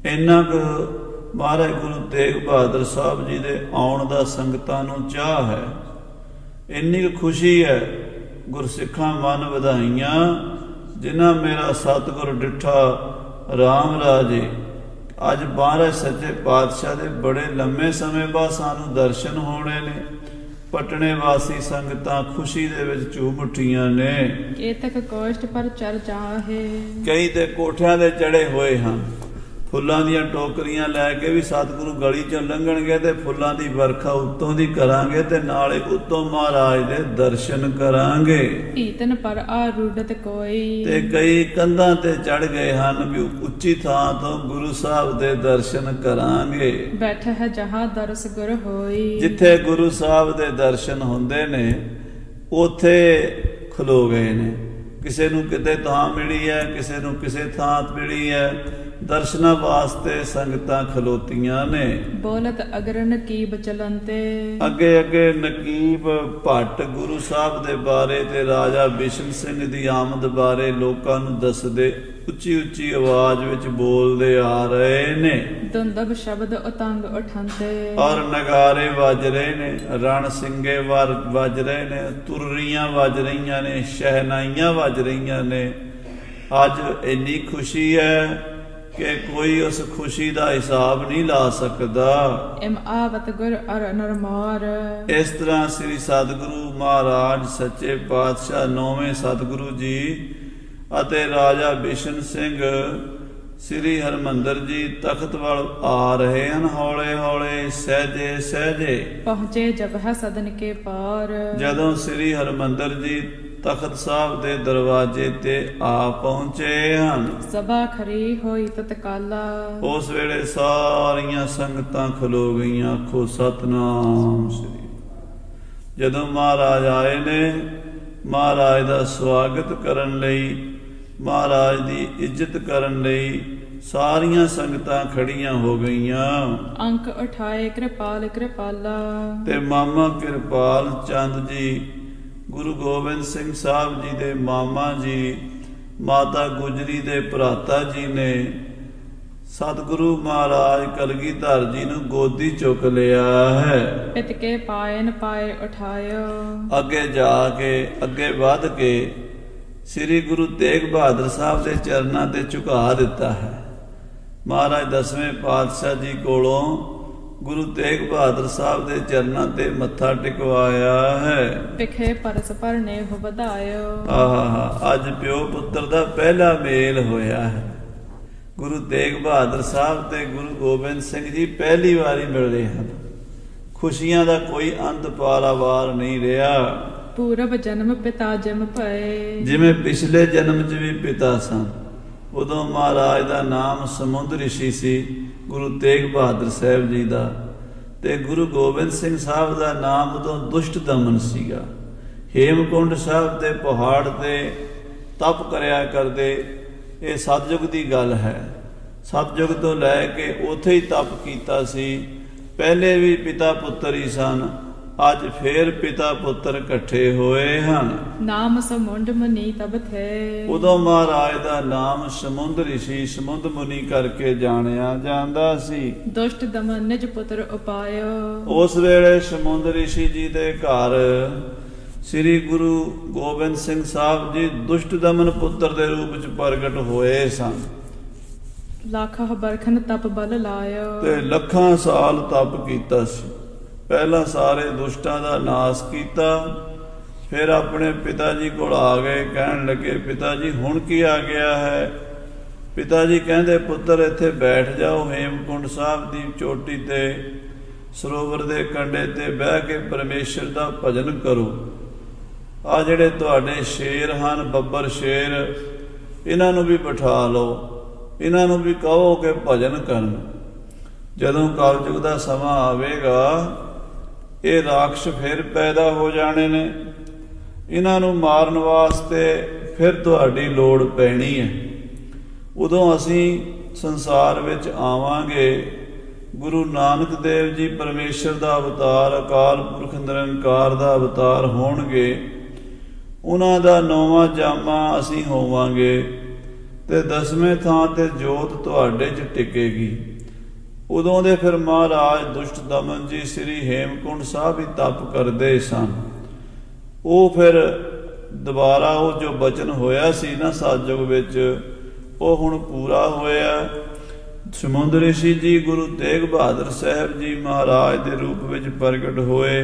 ਇੰਨਾ ਕੁ ਮਹਾਰਾਜ ਗੁਰੂ ਤੇਗ ਬਹਾਦਰ ਸਾਹਿਬ ਜੀ ਦੇ ਆਉਣ ਦਾ ਸੰਗਤਾਂ ਨੂੰ ਚਾਹ ਹੈ, ਇੰਨੀ ਕੁ ਖੁਸ਼ੀ ਹੈ। ਗੁਰਸਿੱਖਾਂ ਮਨ ਵਧਾਈਆਂ, ਜਿਨ੍ਹਾਂ ਮੇਰਾ ਸਤਿਗੁਰ ਡਿਠਾ ਰਾਮ ਰਾਜੇ। ਅੱਜ ਮਹਾਰਾਜ ਸੱਚੇ ਪਾਤਸ਼ਾਹ ਦੇ ਬੜੇ ਲੰਮੇ ਸਮੇਂ ਬਾਅਦ ਸਾਨੂੰ ਦਰਸ਼ਨ ਹੋਣੇ ਨੇ। ਪਟਨੇ ਵਾਸੀ ਸੰਗਤਾਂ ਖੁਸ਼ੀ ਦੇ ਵਿੱਚ ਝੂਮ ਉੱਠੀਆਂ ਨੇ। ਇਹ ਤੱਕ ਕੋਸ਼ਟ ਪਰ ਚਰ ਜਾਹੇ। ਕਈ ਤੇ ਕੋਠਿਆਂ ਦੇ ਚੜੇ ਹੋਏ ਹਨ, ਫੁੱਲਾਂ ਦੀਆਂ ਟੋਕਰੀਆਂ ਲੈ ਕੇ ਵੀ ਸਤਿਗੁਰੂ ਗਲੀ ਚੋਂ ਲੰਘਣਗੇ ਤੇ ਫੁੱਲਾਂ ਦੀ ਵਰਖਾ ਉੱਤੋਂ ਦੀ ਕਰਾਂਗੇ ਤੇ ਨਾਲੇ ਉੱਤੋਂ ਮਹਾਰਾਜ ਦੇ ਦਰਸ਼ਨ ਕਰਾਂਗੇ। ਈਤਨ ਪਰ ਆਰੂਢਤ ਕੋਈ। ਤੇ ਕਈ ਕੰਧਾਂ ਤੇ ਚੜ ਗਏ ਹਨ ਵੀ ਉੱਚੀ ਥਾਂ ਤੋਂ ਗੁਰੂ ਸਾਹਿਬ ਦੇ ਦਰਸ਼ਨ ਕਰਾਂਗੇ। ਬੈਠਾ ਹੈ ਜਹਾਂ ਦਰਸ ਗੁਰ ਹੋਈ। ਜਿੱਥੇ ਗੁਰੂ ਸਾਹਿਬ ਦੇ ਦਰਸ਼ਨ ਹੁੰਦੇ ਨੇ ਉੱਥੇ ਖਲੋ ਗਏ ਨੇ। ਕਿਸੇ ਨੂੰ ਕਿਤੇ ਥਾਂ ਮਿਲੀ ਹੈ, ਕਿਸੇ ਨੂੰ ਕਿਸੇ ਥਾਂ ਮਿਲੀ ਹੈ, ਦਰਸ਼ਨਾਂ ਵਾਸਤੇ ਸੰਗਤਾਂ ਖਲੋਤੀਆਂ ਨੇ। ਬੋਲਤ ਅਗਰ ਨਕੀਬ ਚਲੰਤੇ। ਅੱਗੇ ਅੱਗੇ ਨਕੀਬ ਭੱਟ ਗੁਰੂ ਸਾਹਿਬ ਦੇ ਬਾਰੇ ਤੇ ਰਾਜਾ ਬਿਸ਼ਨ ਸਿੰਘ ਦੀ ਆਮਦ ਬਾਰੇ ਲੋਕਾਂ ਨੂੰ ਦੱਸਦੇ, ਉੱਚੀ ਉੱਚੀ ਆਵਾਜ਼ ਵਿੱਚ ਬੋਲਦੇ ਆ ਰਹੇ ਨੇ। ਦੁੰਦਬ ਸ਼ਬਦ ਉਤੰਗ ਉਠੰਤੇ। ਔਰ ਨਗਾਰੇ ਵੱਜ ਰਹੇ ਨੇ, ਰਣ ਸਿੰਘੇ ਵੱਜ ਰਹੇ ਨੇ, ਤੁਰਰੀਆਂ ਵੱਜ ਰਹੀਆਂ ਨੇ, ਸ਼ਹਿਨਾਈਆਂ ਵੱਜ ਰਹੀਆਂ ਨੇ। ਅੱਜ ਇੰਨੀ ਖੁਸ਼ੀ ਹੈ ਕਿ ਕੋਈ ਉਸ ਖੁਸ਼ੀ ਦਾ ਹਿਸਾਬ ਨਹੀਂ ਲਾ ਸਕਦਾ। ਇਮ ਆਵਤ ਗੁਰ ਅਰ ਨਰਮਾਰ। ਇਸ ਤਰ੍ਹਾਂ ਸ੍ਰੀ ਸਤਿਗੁਰੂ ਮਹਾਰਾਜ ਸੱਚੇ ਪਾਤਸ਼ਾਹ ਨੌਵੇਂ ਸਤਿਗੁਰੂ ਜੀ ਅਤੇ ਰਾਜਾ ਬਿਸ਼ਨ ਸਿੰਘ ਸ੍ਰੀ ਹਰਿਮੰਦਰ ਜੀ ਤਖਤ ਵੱਲ ਆ ਰਹੇ ਹਨ। ਹੌਲੇ ਹੌਲੇ ਸਹਿਜੇ ਸਹਿਜੇ ਪਹੁੰਚੇ ਜਬ ਹੈ ਸਦਨ ਕੇ ਪਾਰ। ਜਦੋਂ ਸ੍ਰੀ ਹਰਿਮੰਦਰ ਜੀ ਤਖਤ ਸਾਹਿਬ ਦੇ ਦਰਵਾਜ਼ੇ ਤੇ ਆ ਪਹੁੰਚੇ ਹਨ, ਸਭਾ ਖਰੀ ਹੋਈ ਤਤਕਾਲਾ। ਉਸ ਵੇਲੇ ਸਾਰੀਆਂ ਸੰਗਤਾਂ ਖਲੋ ਗਈਆਂ। ਆਖੋ ਸਤਨਾਮ ਸ੍ਰੀ। ਜਦੋਂ ਮਹਾਰਾਜ ਆਏ ਨੇ, ਮਹਾਰਾਜ ਦਾ ਸਵਾਗਤ ਕਰਨ ਲਈ, ਮਹਾਰਾਜ ਦੀ ਇੱਜ਼ਤ ਕਰਨ ਲਈ ਸਾਰੀਆਂ ਸੰਗਤਾਂ ਖੜੀਆਂ ਹੋ ਗਈਆਂ। ਅੰਕ ਉਠਾਏ ਕਿਰਪਾਲ ਕਿਰਪਾਲਾ। ਤੇ ਮਾਮਾ ਕਿਰਪਾਲ ਚੰਦ ਜੀ, ਗੁਰੂ ਗੋਬਿੰਦ ਸਿੰਘ ਸਾਹਿਬ ਜੀ ਦੇ ਮਾਮਾ ਜੀ, ਮਾਤਾ ਗੁਜਰੀ ਦੇ ਭਰਾਤਾ ਜੀ ਨੇ ਸਤਿਗੁਰੂ ਮਹਾਰਾਜ ਕਲਗੀਧਰ ਜੀ ਨੂੰ ਗੋਦੀ ਚੁੱਕ ਲਿਆ ਹੈ। ਪਿਤ ਕੇ ਪਾਇਨ ਪਾਏ ਉਠਾਇਓ। ਅੱਗੇ ਜਾ ਕੇ ਅੱਗੇ ਵੱਧ ਕੇ ਸ੍ਰੀ ਗੁਰੂ ਤੇਗ ਬਹਾਦਰ ਸਾਹਿਬ ਦੇ ਚਰਨਾਂ ਤੇ ਝੁਕਾ ਦਿੱਤਾ ਹੈ। ਮਹਾਰਾਜ ਦਸਵੇਂ ਪਾਤਸ਼ਾਹ ਜੀ ਕੋਲੋਂ ਗੁਰੂ ਤੇਗ ਬਹਾਦਰ ਸਾਹਿਬ ਦੇ ਚਰਨਾਂ ਤੇ ਮੱਥਾ ਟਿਕਵਾਇਆ ਹੈ। ਵਿਖੇ ਪਰਸ ਭਰਨੇ ਹੋ ਵਧਾਇਓ। ਆਹਾ, ਅੱਜ ਪਿਓ ਪੁੱਤਰ ਦਾ ਪਹਿਲਾ ਮੇਲ ਹੋਇਆ ਹੈ। ਗੁਰੂ ਤੇਗ ਬਹਾਦਰ ਸਾਹਿਬ ਤੇ ਗੁਰੂ ਗੋਬਿੰਦ ਸਿੰਘ ਜੀ ਪਹਿਲੀ ਵਾਰੀ ਮਿਲਦੇ ਹਨ। ਖੁਸ਼ੀਆਂ ਦਾ ਕੋਈ ਅੰਤ ਪਾਰਾਵਾਰ ਨਹੀਂ ਰਿਹਾ। ਪੂਰਬ ਜਨਮ ਪਿਤਾ ਜਮ ਭਏ। ਜਿਵੇਂ ਪਿਛਲੇ ਜਨਮ 'ਚ ਵੀ ਪਿਤਾ ਸਨ, ਉਦੋਂ ਮਹਾਰਾਜ ਦਾ ਨਾਮ ਸਮੁੰਦ ਰਿਸ਼ੀ ਸੀ, ਗੁਰੂ ਤੇਗ ਬਹਾਦਰ ਸਾਹਿਬ ਜੀ ਦਾ, ਤੇ ਗੁਰੂ ਗੋਬਿੰਦ ਸਿੰਘ ਸਾਹਿਬ ਦਾ ਨਾਮ ਉਦੋਂ ਦੁਸ਼ਟ ਦਮਨ ਸੀਗਾ। ਹੇਮਕੁੰਡ ਸਾਹਿਬ ਦੇ ਪਹਾੜ ਤੇ ਤਪ ਕਰਿਆ ਕਰਦੇ। ਇਹ ਸਤਜੁਗ ਦੀ ਗੱਲ ਹੈ। ਸਤਜੁਗ ਤੋਂ ਲੈ ਕੇ ਉੱਥੇ ਹੀ ਤਪ ਕੀਤਾ ਸੀ। ਪਹਿਲੇ ਵੀ ਪਿਤਾ ਪੁੱਤਰ ਹੀ ਸਨ, ਅੱਜ ਫੇਰ ਪਿਤਾ ਪੁੱਤਰ ਇਕੱਠੇ ਹੋਏ ਹਨ। ਨਾਮ ਸਮੁੰਡ ਮੁਨੀ ਤਬ ਥੇ। ਉਦੋਂ ਮਹਾਰਾਜ ਦਾ ਨਾਮ ਸਮੁੰਦ ਰਿਸ਼ੀ, ਸਮੁੰਦ ਮੁਨੀ ਕਰਕੇ ਜਾਣਿਆ ਜਾਂਦਾ ਸੀ। ਦੁਸ਼ਟ ਦਮਨ ਨਿਜ ਪੁੱਤਰ ਉਪਾਇਓ। ਉਸ ਵੇਲੇ ਸਮੁੰਦ ਰਿਸ਼ੀ ਜੀ ਦੇ ਘਰ ਸ੍ਰੀ ਗੁਰੂ ਗੋਬਿੰਦ ਸਿੰਘ ਸਾਹਿਬ ਜੀ ਦੁਸ਼ਟ ਦਮਨ ਪੁੱਤਰ ਦੇ ਰੂਪ ਚ ਪ੍ਰਗਟ ਹੋਏ ਸਨ। ਲੱਖਾਂ ਬਰਖਨ ਤਪ ਬਲ ਲਾਇਓ। ਤੇ ਲੱਖਾਂ ਸਾਲ ਤਪ ਕੀਤਾ ਸੀ। ਪਹਿਲਾਂ ਸਾਰੇ ਦੁਸ਼ਟਾਂ ਦਾ ਨਾਸ ਕੀਤਾ, ਫਿਰ ਆਪਣੇ ਪਿਤਾ ਜੀ ਕੋਲ ਆ ਗਏ। ਕਹਿਣ ਲੱਗੇ, ਪਿਤਾ ਜੀ ਹੁਣ ਕੀ ਆ ਗਿਆ ਹੈ? ਪਿਤਾ ਜੀ ਕਹਿੰਦੇ, ਪੁੱਤਰ ਇੱਥੇ ਬੈਠ ਜਾਓ, ਹੇਮਕੁੰਡ ਸਾਹਿਬ ਦੀ ਚੋਟੀ ਤੇ ਸਰੋਵਰ ਦੇ ਕੰਢੇ ਤੇ ਬਹਿ ਕੇ ਪਰਮੇਸ਼ਰ ਦਾ ਭਜਨ ਕਰੋ। ਆ ਜਿਹੜੇ ਤੁਹਾਡੇ ਸ਼ੇਰ ਹਨ, ਬੱਬਰ ਸ਼ੇਰ, ਇਹਨਾਂ ਨੂੰ ਵੀ ਬਿਠਾ ਲਓ, ਇਹਨਾਂ ਨੂੰ ਵੀ ਕਹੋ ਕਿ ਭਜਨ ਕਰਨ। ਜਦੋਂ ਕਲਯੁਗ ਦਾ ਸਮਾਂ ਆਵੇਗਾ, ਇਹ ਰਾਖਸ਼ ਫਿਰ ਪੈਦਾ ਹੋ ਜਾਣੇ ਨੇ। ਇਹਨਾਂ ਨੂੰ ਮਾਰਨ ਵਾਸਤੇ ਫਿਰ ਤੁਹਾਡੀ ਲੋੜ ਪੈਣੀ ਹੈ। ਉਦੋਂ ਅਸੀਂ ਸੰਸਾਰ ਵਿੱਚ ਆਵਾਂਗੇ। ਗੁਰੂ ਨਾਨਕ ਦੇਵ ਜੀ ਪਰਮੇਸ਼ਰ ਦਾ ਅਵਤਾਰ, ਅਕਾਲ ਪੁਰਖ ਨਿਰੰਕਾਰ ਦਾ ਅਵਤਾਰ ਹੋਣਗੇ। ਉਹਨਾਂ ਦਾ 9ਵਾਂ ਜਾਮਾ ਅਸੀਂ ਹੋਵਾਂਗੇ ਤੇ 10ਵੇਂ ਥਾਂ ਤੇ ਜੋਤ ਤੁਹਾਡੇ 'ਚ ਟਿਕੇਗੀ। ਉਦੋਂ ਦੇ ਫਿਰ ਮਹਾਰਾਜ ਦੁਸ਼ਟ ਦਮਨ ਜੀ ਸ੍ਰੀ ਹੇਮਕੁੰਡ ਸਾਹਿਬ ਹੀ ਤਪ ਕਰਦੇ ਸਨ। ਉਹ ਫਿਰ ਦੁਬਾਰਾ ਉਹ ਜੋ ਬਚਨ ਹੋਇਆ ਸੀ ਨਾ ਸਤਿਯੁਗ ਵਿੱਚ, ਉਹ ਹੁਣ ਪੂਰਾ ਹੋਇਆ। ਸਮੁੰਦ ਰਿਸ਼ੀ ਜੀ ਗੁਰੂ ਤੇਗ ਬਹਾਦਰ ਸਾਹਿਬ ਜੀ ਮਹਾਰਾਜ ਦੇ ਰੂਪ ਵਿੱਚ ਪ੍ਰਗਟ ਹੋਏ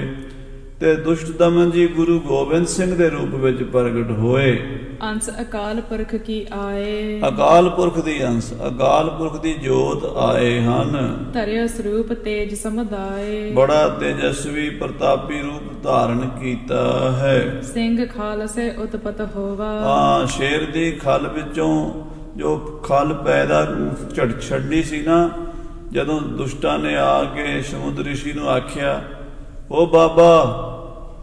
ਤੇ ਦੁਸ਼ਟ ਦਮਨ ਜੀ ਗੁਰੂ ਗੋਬਿੰਦ ਸਿੰਘ ਦੇ ਰੂਪ ਵਿੱਚ ਪ੍ਰਗਟ ਹੋਏ। ਅੰਸ ਅਕਾਲ ਪੁਰਖ ਕੀ ਆਏ। ਅਕਾਲ ਪੁਰਖ ਦੀ ਅੰਸ, ਅਕਾਲ ਪੁਰਖ ਦੀ ਜੋਤ ਆਏ ਹਨ। ਧਰਿਆ ਸਰੂਪ ਤੇਜ ਸਮਦਾਏ। ਬੜਾ ਤੇਜਸਵੀ ਪ੍ਰਤਾਪੀ ਰੂਪ ਧਾਰਨ ਕੀਤਾ ਹੈ। ਸਿੰਘ ਖਾਲਸੇ ਉਤਪਤ ਹੋਵਾ। ਹਾਂ, ਸ਼ੇਰ ਦੀ ਖਲ ਵਿੱਚੋਂ ਜੋ ਖਲ ਪੈਦਾ ਛੱਡੀ ਸੀ ਨਾ, ਜਦੋਂ ਦੁਸ਼ਟਾਂ ਨੇ ਆ ਕੇ ਸਮੁੰਦ ਰਿਸ਼ੀ ਨੂੰ ਆਖਿਆ, ਉਹ ਬਾਬਾ,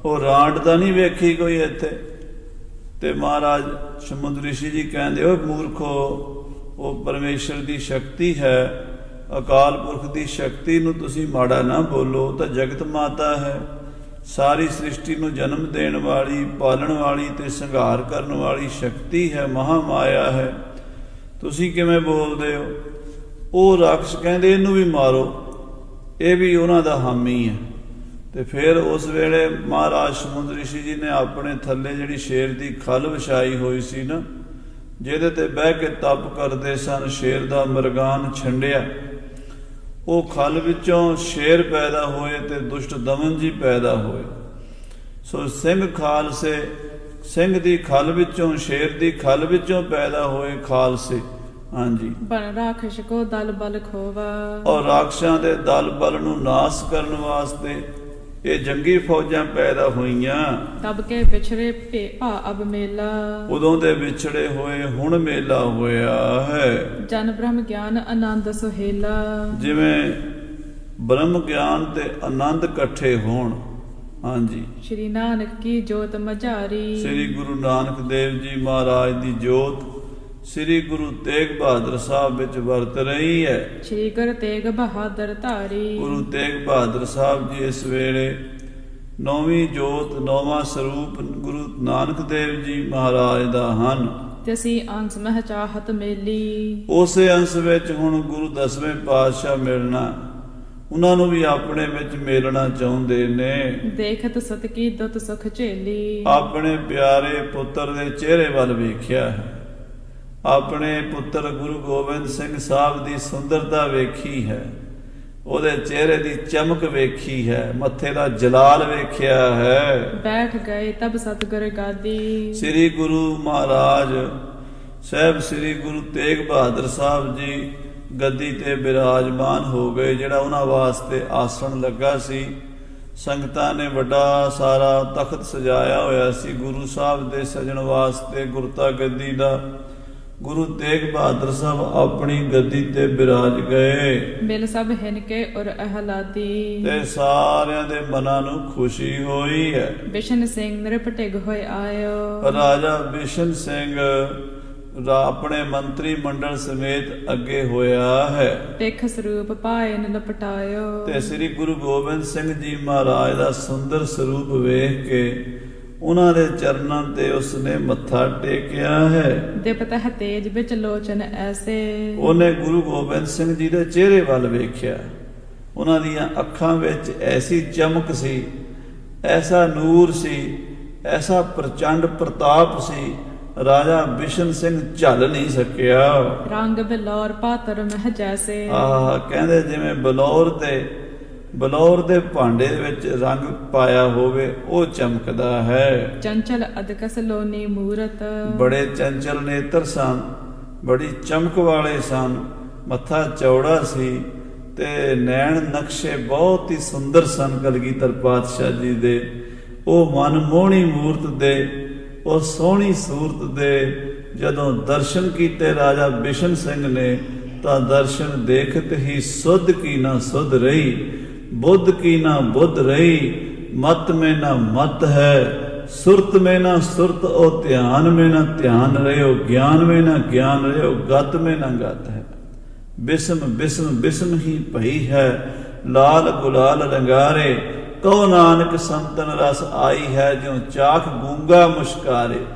ਉਹ ਰਾਂਡ ਤਾਂ ਨਹੀਂ ਵੇਖੀ ਕੋਈ ਇੱਥੇ? ਤੇ ਮਹਾਰਾਜ ਸਮੁੰਦ ਰਿਸ਼ੀ ਜੀ ਕਹਿੰਦੇ, ਓਏ ਮੂਰਖੋ, ਉਹ ਪਰਮੇਸ਼ਰ ਦੀ ਸ਼ਕਤੀ ਹੈ, ਅਕਾਲ ਪੁਰਖ ਦੀ ਸ਼ਕਤੀ ਨੂੰ ਤੁਸੀਂ ਮਾੜਾ ਨਾ ਬੋਲੋ। ਤਾਂ ਜਗਤ ਮਾਤਾ ਹੈ, ਸਾਰੀ ਸ੍ਰਿਸ਼ਟੀ ਨੂੰ ਜਨਮ ਦੇਣ ਵਾਲੀ, ਪਾਲਣ ਵਾਲੀ ਤੇ ਸੰਘਾਰ ਕਰਨ ਵਾਲੀ ਸ਼ਕਤੀ ਹੈ, ਮਹਾ ਮਾਇਆ ਹੈ, ਤੁਸੀਂ ਕਿਵੇਂ ਬੋਲਦੇ ਹੋ? ਉਹ ਰਾਖਸ਼ ਕਹਿੰਦੇ, ਇਹਨੂੰ ਵੀ ਮਾਰੋ, ਇਹ ਵੀ ਉਹਨਾਂ ਦਾ ਹਾਮੀ ਹੈ। ਤੇ ਫਿਰ ਉਸ ਵੇਲੇ ਮਹਾਰਾਜ ਸਮੁੰਦ ਰਿਸ਼ੀ ਜੀ ਨੇ ਆਪਣੇ ਥੱਲੇ ਜਿਹੜੀ ਸ਼ੇਰ ਦੀ ਖਲ ਵਿਛਾਈ ਹੋਈ ਸੀ ਨਾ, ਜਿਹਦੇ ਤੇ ਬਹਿ ਕੇ ਤਪ ਕਰਦੇ ਸਨ, ਸ਼ੇਰ ਦਾ ਮਰਗਾਨ ਛੰਡਿਆ। ਉਹ ਖਲ ਵਿੱਚੋਂ ਸ਼ੇਰ ਪੈਦਾ ਹੋਏ ਤੇ ਦੁਸ਼ਟ ਦਮਨ ਜੀ ਪੈਦਾ ਹੋਏ। ਸੋ ਸਿੰਘ ਖਾਲਸੇ, ਸਿੰਘ ਦੀ ਖਲ ਵਿੱਚੋਂ, ਸ਼ੇਰ ਦੀ ਖਲ ਵਿੱਚੋਂ ਪੈਦਾ ਹੋਏ ਖਾਲਸੇ। ਹਾਂਜੀ, ਬਨ ਰਾਖਸ਼ ਕੋ ਦਲ ਬਲ ਖੋਵਾ। ਔਰ ਰਾਖਸ਼ਾਂ ਦੇ ਦਲ ਬਲ ਨੂੰ ਨਾਸ ਕਰਨ ਵਾਸਤੇ ਇਹ ਜੰਗੀ ਫੌਜਾਂ ਪੈਦਾ ਹੋਈਆਂ। ਤਬ ਕੇ ਵਿਛੜੇ ਭਾ ਅਬ ਮੇਲਾ। ਉਦੋਂ ਦੇ ਵਿਛੜੇ ਹੋਏ ਹੁਣ ਮੇਲਾ ਹੋਇਆ ਹੈ। ਜਨ ਬ੍ਰਹਮ ਗਿਆਨ ਆਨੰਦ ਸੁਹੇਲਾ। ਜਿਵੇਂ ਬ੍ਰਹਮ ਗਿਆਨ ਤੇ ਆਨੰਦ ਇਕੱਠੇ ਹੋਣ। ਹਾਂਜੀ, ਸ਼੍ਰੀ ਨਾਨਕ ਕੀ ਜੋਤ ਮਝਾਰੀ। ਸ੍ਰੀ ਗੁਰੂ ਨਾਨਕ ਦੇਵ ਜੀ ਮਹਾਰਾਜ ਦੀ ਜੋਤ ਸ੍ਰੀ ਗੁਰੂ ਤੇਗ ਬਹਾਦਰ ਸਾਹਿਬ ਵਿੱਚ ਵਰਤ ਰਹੀ ਹੈ। ਸ੍ਰੀ ਗੁਰੂ ਤੇਗ ਬਹਾਦਰ ਧਾਰੀ। ਗੁਰੂ ਤੇਗ ਬਹਾਦਰ ਸਾਹਿਬ ਜੀ ਇਸ ਵੇਲੇ 9ਵੀਂ ਜੋਤ, 9ਵਾਂ ਸਰੂਪ ਗੁਰੂ ਨਾਨਕ ਦੇਵ ਜੀ ਮਹਾਰਾਜ ਦਾ ਹਨ। ਤੇ ਅਸੀਂ ਅੰਸ ਮਹਿ ਚਾਹਤ ਮੇਲੀ। ਉਸੇ ਅੰਸ਼ ਵਿੱਚ ਹੁਣ ਗੁਰੂ 10ਵੇਂ ਪਾਤਸ਼ਾਹ ਮਿਲਣਾ, ਉਹਨਾਂ ਨੂੰ ਵੀ ਆਪਣੇ ਵਿੱਚ ਮੇਲਣਾ ਚਾਹੁੰਦੇ ਨੇ। ਦੇਖਤ ਸਤਕੀ ਦੁੱਤ ਸੁਖ ਝੇਲੀ। ਆਪਣੇ ਪਿਆਰੇ ਪੁੱਤਰ ਦੇ ਚਿਹਰੇ ਵੱਲ ਵੇਖਿਆ ਹੈ, ਆਪਣੇ ਪੁੱਤਰ ਗੁਰੂ ਗੋਬਿੰਦ ਸਿੰਘ ਸਾਹਿਬ ਦੀ ਸੁੰਦਰਤਾ ਵੇਖੀ ਹੈ, ਉਹਦੇ ਚਿਹਰੇ ਦੀ ਚਮਕ ਵੇਖੀ ਹੈ, ਮੱਥੇ ਦਾ ਜਲਾਲ ਵੇਖਿਆ ਹੈ। ਬੈਠ ਗਏ ਤਬ ਸਤਿਗੁਰ ਗਾਦੀ। ਸ੍ਰੀ ਗੁਰੂ ਮਹਾਰਾਜ ਸਾਹਿਬ ਸ੍ਰੀ ਗੁਰੂ ਤੇਗ ਬਹਾਦਰ ਸਾਹਿਬ ਜੀ ਗੱਦੀ ਤੇ ਬਿਰਾਜਮਾਨ ਹੋ ਗਏ। ਜਿਹੜਾ ਉਹਨਾਂ ਵਾਸਤੇ ਆਸਣ ਲੱਗਾ ਸੀ, ਸੰਗਤਾਂ ਨੇ ਵੱਡਾ ਸਾਰਾ ਤਖਤ ਸਜਾਇਆ ਹੋਇਆ ਸੀ ਗੁਰੂ ਸਾਹਿਬ ਦੇ ਸਜਣ ਵਾਸਤੇ, ਗੁਰਤਾ ਗੱਦੀ ਦਾ। ਗੁਰੂ ਤੇਗ ਬਹਾਦਰ ਸਾਹਿਬ ਆਪਣੀ ਗੱਦੀ ਤੇ ਬਿਰਾਜ ਗਏ। ਮਿਲ ਸਭ ਹਿਨ ਕੇ ਔਰ ਅਹਲਾਦੀ, ਤੇ ਸਾਰਿਆਂ ਦੇ ਮਨਾਂ ਨੂੰ ਖੁਸ਼ੀ ਹੋਈ ਹੈ। ਬਿਸ਼ਨ ਸਿੰਘ ਨਿਰਭਟਿਗ ਹੋਏ ਆਇਓ, ਰਾਜਾ ਬਿਸ਼ਨ ਸਿੰਘ ਆਪਣੇ ਮੰਤਰੀ ਮੰਡਲ ਸਮੇਤ ਅੱਗੇ ਹੋਇਆ ਹੈ। ਟਿਖ ਸਰੂਪ ਪਾਏ ਨ ਲਪਟਾਇਓ, ਤੇ ਸ੍ਰੀ ਗੁਰੂ ਗੋਬਿੰਦ ਸਿੰਘ ਜੀ ਮਹਾਰਾਜ ਦਾ ਸੁੰਦਰ ਸਰੂਪ ਵੇਖ ਕੇ ਉਹਨਾਂ ਦੇ ਚਰਨਾਂ ਤੇ ਉਸਨੇ ਮੱਥਾ ਟੇਕਿਆ ਹੈ। ਦਿਪਤ ਹੈ ਤੇਜ ਵਿੱਚ ਲੋਚਨ ਐਸੇ, ਉਹਨੇ ਗੁਰੂ ਗੋਬਿੰਦ ਸਿੰਘ ਜੀ ਦੇ ਚਿਹਰੇ ਵੱਲ ਵੇਖਿਆ। ਉਹਨਾਂ ਦੀਆਂ ਅੱਖਾਂ ਵਿੱਚ ਐਸੀ ਚਮਕ ਸੀ, ਐਸਾ ਨੂਰ ਸੀ, ਐਸਾ ਪ੍ਰਚੰਡ ਪ੍ਰਤਾਪ ਸੀ, ਰਾਜਾ ਬਿਸ਼ਨ ਸਿੰਘ ਝੱਲ ਨਹੀਂ ਸਕਿਆ। ਰੰਗ ਬਿਲੌਰ ਪਾਤਰ ਮਹਿ ਜੈਸੇ, ਕਹਿੰਦੇ ਜਿਵੇਂ ਬਲੌਰ ਦੇ ਭਾਂਡੇ ਵਿੱਚ ਰੰਗ ਪਾਇਆ ਹੋਵੇ ਉਹ ਚਮਕਦਾ ਹੈ। ਚੰਚਲ ਅਦਕਸ ਲੋਨੀ ਮੂਰਤ, ਬੜੇ ਚੰਚਲ ਨੇਤਰ ਸਨ, ਬੜੀ ਚਮਕ ਵਾਲੇ ਸਨ, ਮੱਥਾ ਚੌੜਾ ਸੀ ਤੇ ਨੈਣ ਨਕਸ਼ੇ ਬਹੁਤ ਹੀ ਸੁੰਦਰ ਸਨ ਕਲਗੀਧਰ ਪਾਤਸ਼ਾਹ ਜੀ ਦੇ। ਉਹ ਮਨਮੋਹਣੀ ਮੂਰਤ ਦੇ, ਉਹ ਸੋਹਣੀ ਸੂਰਤ ਦੇ ਜਦੋਂ ਦਰਸ਼ਨ ਕੀਤੇ ਰਾਜਾ ਬਿਸ਼ਨ ਸਿੰਘ ਨੇ ਤਾਂ ਦਰਸ਼ਨ ਦੇਖਤ ਹੀ ਸੁਧ ਕੀ ਨਾ ਸੁਧ ਰਹੀ, बुद्ध की ना बुद्ध रही, मत में ना मत है, सुरत में ना सुरत और ध्यान में ना ध्यान रहो, ज्ञान में ना ज्ञान रहो, गत में ना गत है। बिस्म बिस्म बिस्म ही भई है, लाल गुलाल रंगारे, कहो नानक संतन रस आई है, जो चाख गूंगा मुश्कारे।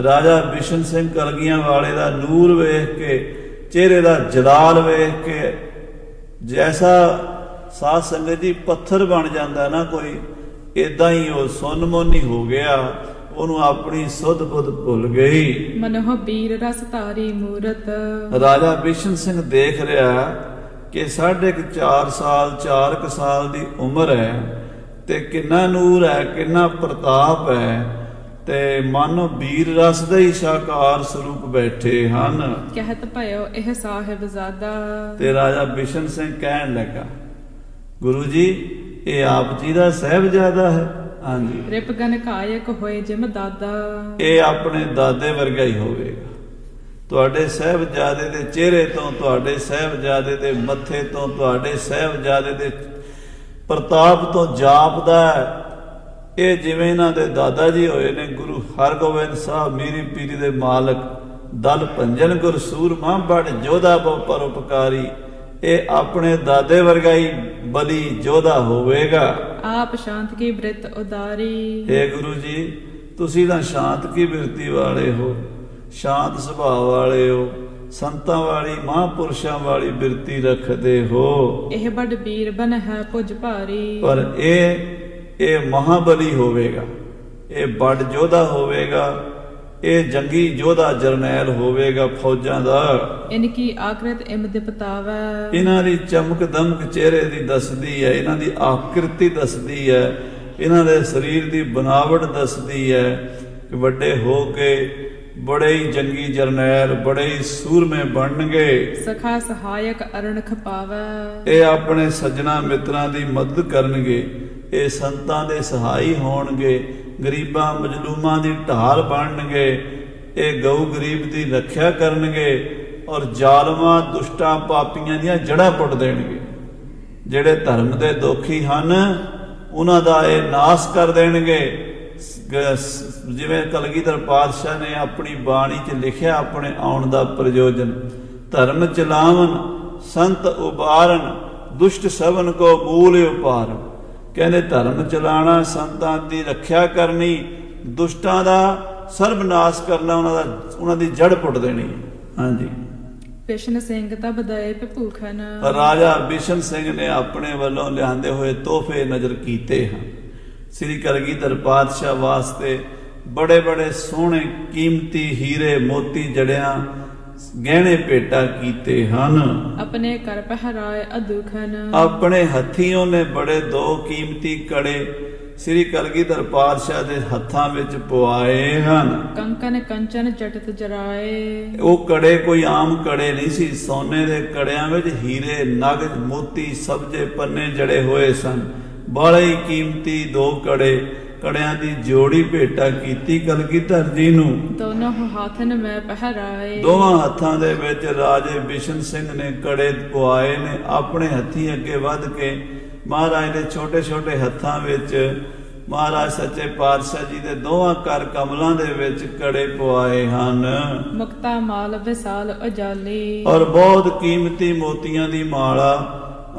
राजा बिशन सिंह कलगियां वाले दा नूर वेख के, चेहरे दा जलाल वेख के, जैसा ਸਾਧ ਸੰਗਤ ਜੀ ਪੱਥਰ ਬਣ ਜਾਂਦਾ ਨਾ ਕੋਈ, ਏਦਾਂ ਹੀ ਉਹ ਸੁੰਨਮੋਨੀ ਹੋ ਗਿਆ। ਉਹਨੂੰ ਆਪਣੀ ਸੁਧ ਬੁੱਧ ਭੁੱਲ ਗਈ। ਮਨੋਹ ਬੀਰ ਰਸ ਧਾਰੀ ਮੂਰਤ, ਰਾਜਾ ਬਿਸ਼ਨ ਸਿੰਘ ਦੇਖ ਰਿਹਾ ਕਿ 4.5 ਸਾਲ 4 ਸਾਲ ਦੀ ਉਮਰ ਹੈ ਤੇ ਕਿੰਨਾ ਨੂਰ ਹੈ, ਕਿੰਨਾ ਪ੍ਰਤਾਪ ਹੈ, ਤੇ ਮਾਨੋ ਵੀਰ ਰਸ ਦਾ ਹੀ ਸਾਕਾਰ ਸਰੂਪ ਬੈਠੇ ਹਨ। ਕਹਿਤ ਭਇਓ ਇਹ ਸਾਹਿਬਜ਼ਾਦਾ, ਤੇ ਰਾਜਾ ਬਿਸ਼ਨ ਸਿੰਘ ਕਹਿਣ ਲੱਗਾ, ਗੁਰੂ ਜੀ ਇਹ ਆਪ ਜੀ ਦਾ ਸਾਹਿਬਜ਼ਾਦਾ ਹੈ। ਹਾਂਜੀ, ਰਿਪਗਨ ਕਾਇਕ ਹੋਏ ਜਿਮ ਦਾਦਾ, ਇਹ ਆਪਣੇ ਦਾਦੇ ਵਰਗਾ ਹੀ ਹੋਵੇਗਾ। ਤੁਹਾਡੇ ਸਾਹਿਬਜ਼ਾਦੇ ਦੇ ਚਿਹਰੇ ਤੋਂ, ਤੁਹਾਡੇ ਸਾਹਿਬਜ਼ਾਦੇ ਦੇ ਮੱਥੇ ਤੋਂ, ਤੁਹਾਡੇ ਸਾਹਿਬਜ਼ਾਦੇ ਦੇ ਪ੍ਰਤਾਪ ਤੋਂ ਜਾਪਦਾ ਇਹ ਜਿਵੇਂ ਇਹਨਾਂ ਦੇ ਦਾਦਾ ਜੀ ਹੋਏ ਨੇ ਗੁਰੂ ਹਰਗੋਬਿੰਦ ਸਾਹਿਬ ਮੀਰੀ ਪੀਰੀ ਦੇ ਮਾਲਕ, ਦਲ ਭੰਜਨ ਗੁਰ ਸੂਰਮਾ ਬੜ ਜੋਧਾ ਬਹੁ ਪਰਉਪਕਾਰੀ। ਇਹ ਆਪਣੇ ਦਾਦੇ ਵਰਗਾ ਹੀ ਬਲੀ ਜੋਧਾ ਹੋਵੇਗਾ। ਆਪ ਸ਼ਾਂਤ ਕੀ ਬ੍ਰਿਤ ਉਦਾਰੀ, हे ਗੁਰੂ ਜੀ ਤੁਸੀਂ ਤਾਂ ਸ਼ਾਂਤ ਕੀ ਬਿਰਤੀ ਵਾਲੇ ਹੋ, ਸ਼ਾਂਤ ਸੁਭਾਅ ਵਾਲੇ ਹੋ, ਸੰਤਾਂ ਵਾਲੀ ਮਹਾਂਪੁਰਸ਼ਾਂ ਵਾਲੀ ਬਿਰਤੀ ਰੱਖਦੇ ਹੋ। ਇਹ ਬੜ ਵੀਰ ਬਨ ਹੈ ਪੁਜ ਭਾਰੀ, ਪਰ ਇਹ ਮਹਾਬਲੀ ਹੋਵੇਗਾ, ਇਹ ਬੜ ਜੋਧਾ ਹੋਵੇਗਾ, ਇਹ ਜੰਗੀ ਯੋਧਾ ਜਰਨੈਲ ਹੋਵੇਗਾ ਫੌਜਾਂ ਦਾ। ਇਨਕੀ ਆਕ੍ਰਿਤ ਇਮਦ ਪਤਾਵੈ, ਇਹਨਾਂ ਦੀ ਚਮਕ ਦਮਕ ਚਿਹਰੇ ਦੀ ਦੱਸਦੀ ਹੈ, ਇਹਨਾਂ ਦੀ ਆਕ੍ਰਿਤੀ ਦੱਸਦੀ ਹੈ, ਇਹਨਾਂ ਦੇ ਸਰੀਰ ਦੀ ਬਨਾਵਟ ਦੱਸਦੀ ਹੈ ਕਿ ਵੱਡੇ ਹੋ ਕੇ ਬੜੇ ਹੀ ਜੰਗੀ ਜਰਨੈਲ, ਬੜੇ ਹੀ ਸੂਰਮੇ ਬਣਨਗੇ। ਸਖਾ ਸਹਾਇਕ ਅਰਣ ਖਪਾਵੈ, ਇਹ ਆਪਣੇ ਸੱਜਣਾ ਮਿੱਤਰਾਂ ਦੀ ਮਦਦ ਕਰਨਗੇ, ਇਹ ਸੰਤਾਂ ਦੇ ਸਹਾਈ ਹੋਣਗੇ, ਗਰੀਬਾਂ ਮਜਲੂਮਾਂ ਦੀ ਢਾਲ ਬਣਨਗੇ, ਇਹ ਗਊ ਗਰੀਬ ਦੀ ਰੱਖਿਆ ਕਰਨਗੇ ਔਰ ਜ਼ਾਲਮਾਂ ਦੁਸ਼ਟਾਂ ਪਾਪੀਆਂ ਦੀਆਂ ਜੜ੍ਹਾਂ ਪੁੱਟ ਦੇਣਗੇ। ਜਿਹੜੇ ਧਰਮ ਦੇ ਦੋਖੀ ਹਨ ਉਹਨਾਂ ਦਾ ਇਹ ਨਾਸ ਕਰ ਦੇਣਗੇ। ਜਿਵੇਂ ਕਲਗੀਧਰ ਪਾਤਸ਼ਾਹ ਨੇ ਆਪਣੀ ਬਾਣੀ 'ਚ ਲਿਖਿਆ ਆਪਣੇ ਆਉਣ ਦਾ ਪ੍ਰਯੋਜਨ, ਧਰਮ ਚਲਾਵਨ ਸੰਤ ਉਬਾਰਨ, ਦੁਸ਼ਟ ਸਭਨ ਕੋ ਮੂਲ ਉਪਾਰਨ। ਕਹਿੰਦੇ ਧਰਮ ਚਲਾਣਾ, ਸੰਤਾਂ ਦੀ ਰੱਖਿਆ ਕਰਨੀ, ਦੁਸ਼ਟਾਂ ਦਾ ਸਰਬਨਾਸ਼ ਕਰਨਾ, ਉਹਨਾਂ ਦੀ ਜੜ ਪੁੱਟ ਦੇਣੀ। ਹਾਂਜੀ, ਬਿਸ਼ਨ ਸਿੰਘ ਤਬ ਦਏ ਭੂਖਨ, ਰਾਜਾ ਬਿਸ਼ਨ ਸਿੰਘ ਨੇ ਆਪਣੇ ਵੱਲੋਂ ਲਿਆਂਦੇ ਹੋਏ ਤੋਹਫੇ ਨਜ਼ਰ ਕੀਤੇ ਹਨ। ਸ੍ਰੀ ਕਲਗੀਧਰ ਪਾਤਸ਼ਾਹ ਵਾਸਤੇ ਬੜੇ ਬੜੇ ਸੋਹਣੇ ਕੀਮਤੀ ਹੀਰੇ ਮੋਤੀ ਜੜਿਆਂ ਗਹਿਣੇ ਭੇਟਾ ਕੀਤੇ ਹਨ। ਆਪਣੇ ਕਰ ਪਹਿਰਾਏ ਅਦੁਖਨ, ਆਪਣੇ ਹੱਥੀਂ ਉਹਨੇ ਬੜੇ 2 ਕੀਮਤੀ ਕੜੇ ਸ੍ਰੀ ਕਲਗੀਧਰ ਪਾਤਸ਼ਾਹ ਦੇ ਹੱਥਾਂ ਵਿੱਚ ਪਵਾਏ ਹਨ। ਕੰਕਨ ਕੰਚਨ ਜਟਤ ਜਰਾਏ, ਉਹ ਕੜੇ ਕੋਈ ਆਮ ਕੜੇ ਨਹੀਂ ਸੀ, ਸੋਨੇ ਦੇ ਕੜਿਆਂ ਵਿੱਚ ਹੀਰੇ ਨਗਦ ਮੋਤੀ ਸਬਜੇ ਪੰਨੇ ਜੜੇ ਹੋਏ ਸਨ। ਬੜੇ ਹੀ ਕੀਮਤੀ 2 ਕੜੇ ਕੜਿਆਂ ਦੀ ਜੋੜੀ ਭੇਟਾ ਕੀਤੀ ਕਲਗੀਧਰ ਜੀ ਨੂੰ। ਦੋਨੋਂ ਹੱਥਨ ਮੈਂ ਪਹਿਰਾਏ, ਦੋਵਾਂ ਹੱਥਾਂ ਦੇ ਵਿੱਚ ਰਾਜੇ ਬਿਸ਼ਨ ਸਿੰਘ ਨੇ ਕੜੇ ਪਵਾਏ ਨੇ। ਆਪਣੇ ਹੱਥੀਂ ਅੱਗੇ ਵੱਧ ਕੇ ਮਹਾਰਾਜ ਦੇ ਛੋਟੇ ਛੋਟੇ ਹੱਥਾਂ ਵਿੱਚ ਮਹਾਰਾਜ ਸੱਚੇ ਪਾਤਸ਼ਾਹ ਜੀ ਦੇ ਦੋਵਾਂ ਕਰ ਕਮਲਾਂ ਦੇ ਵਿੱਚ ਕੜੇ ਪਵਾਏ ਹਨ। ਮੁਕਤਾ ਮਾਲ ਵਿਸਾਲ ਉਜਾਲੀ, ਔਰ ਬਹੁਤ ਕੀਮਤੀ ਮੋਤੀਆਂ ਦੀ ਮਾਲਾ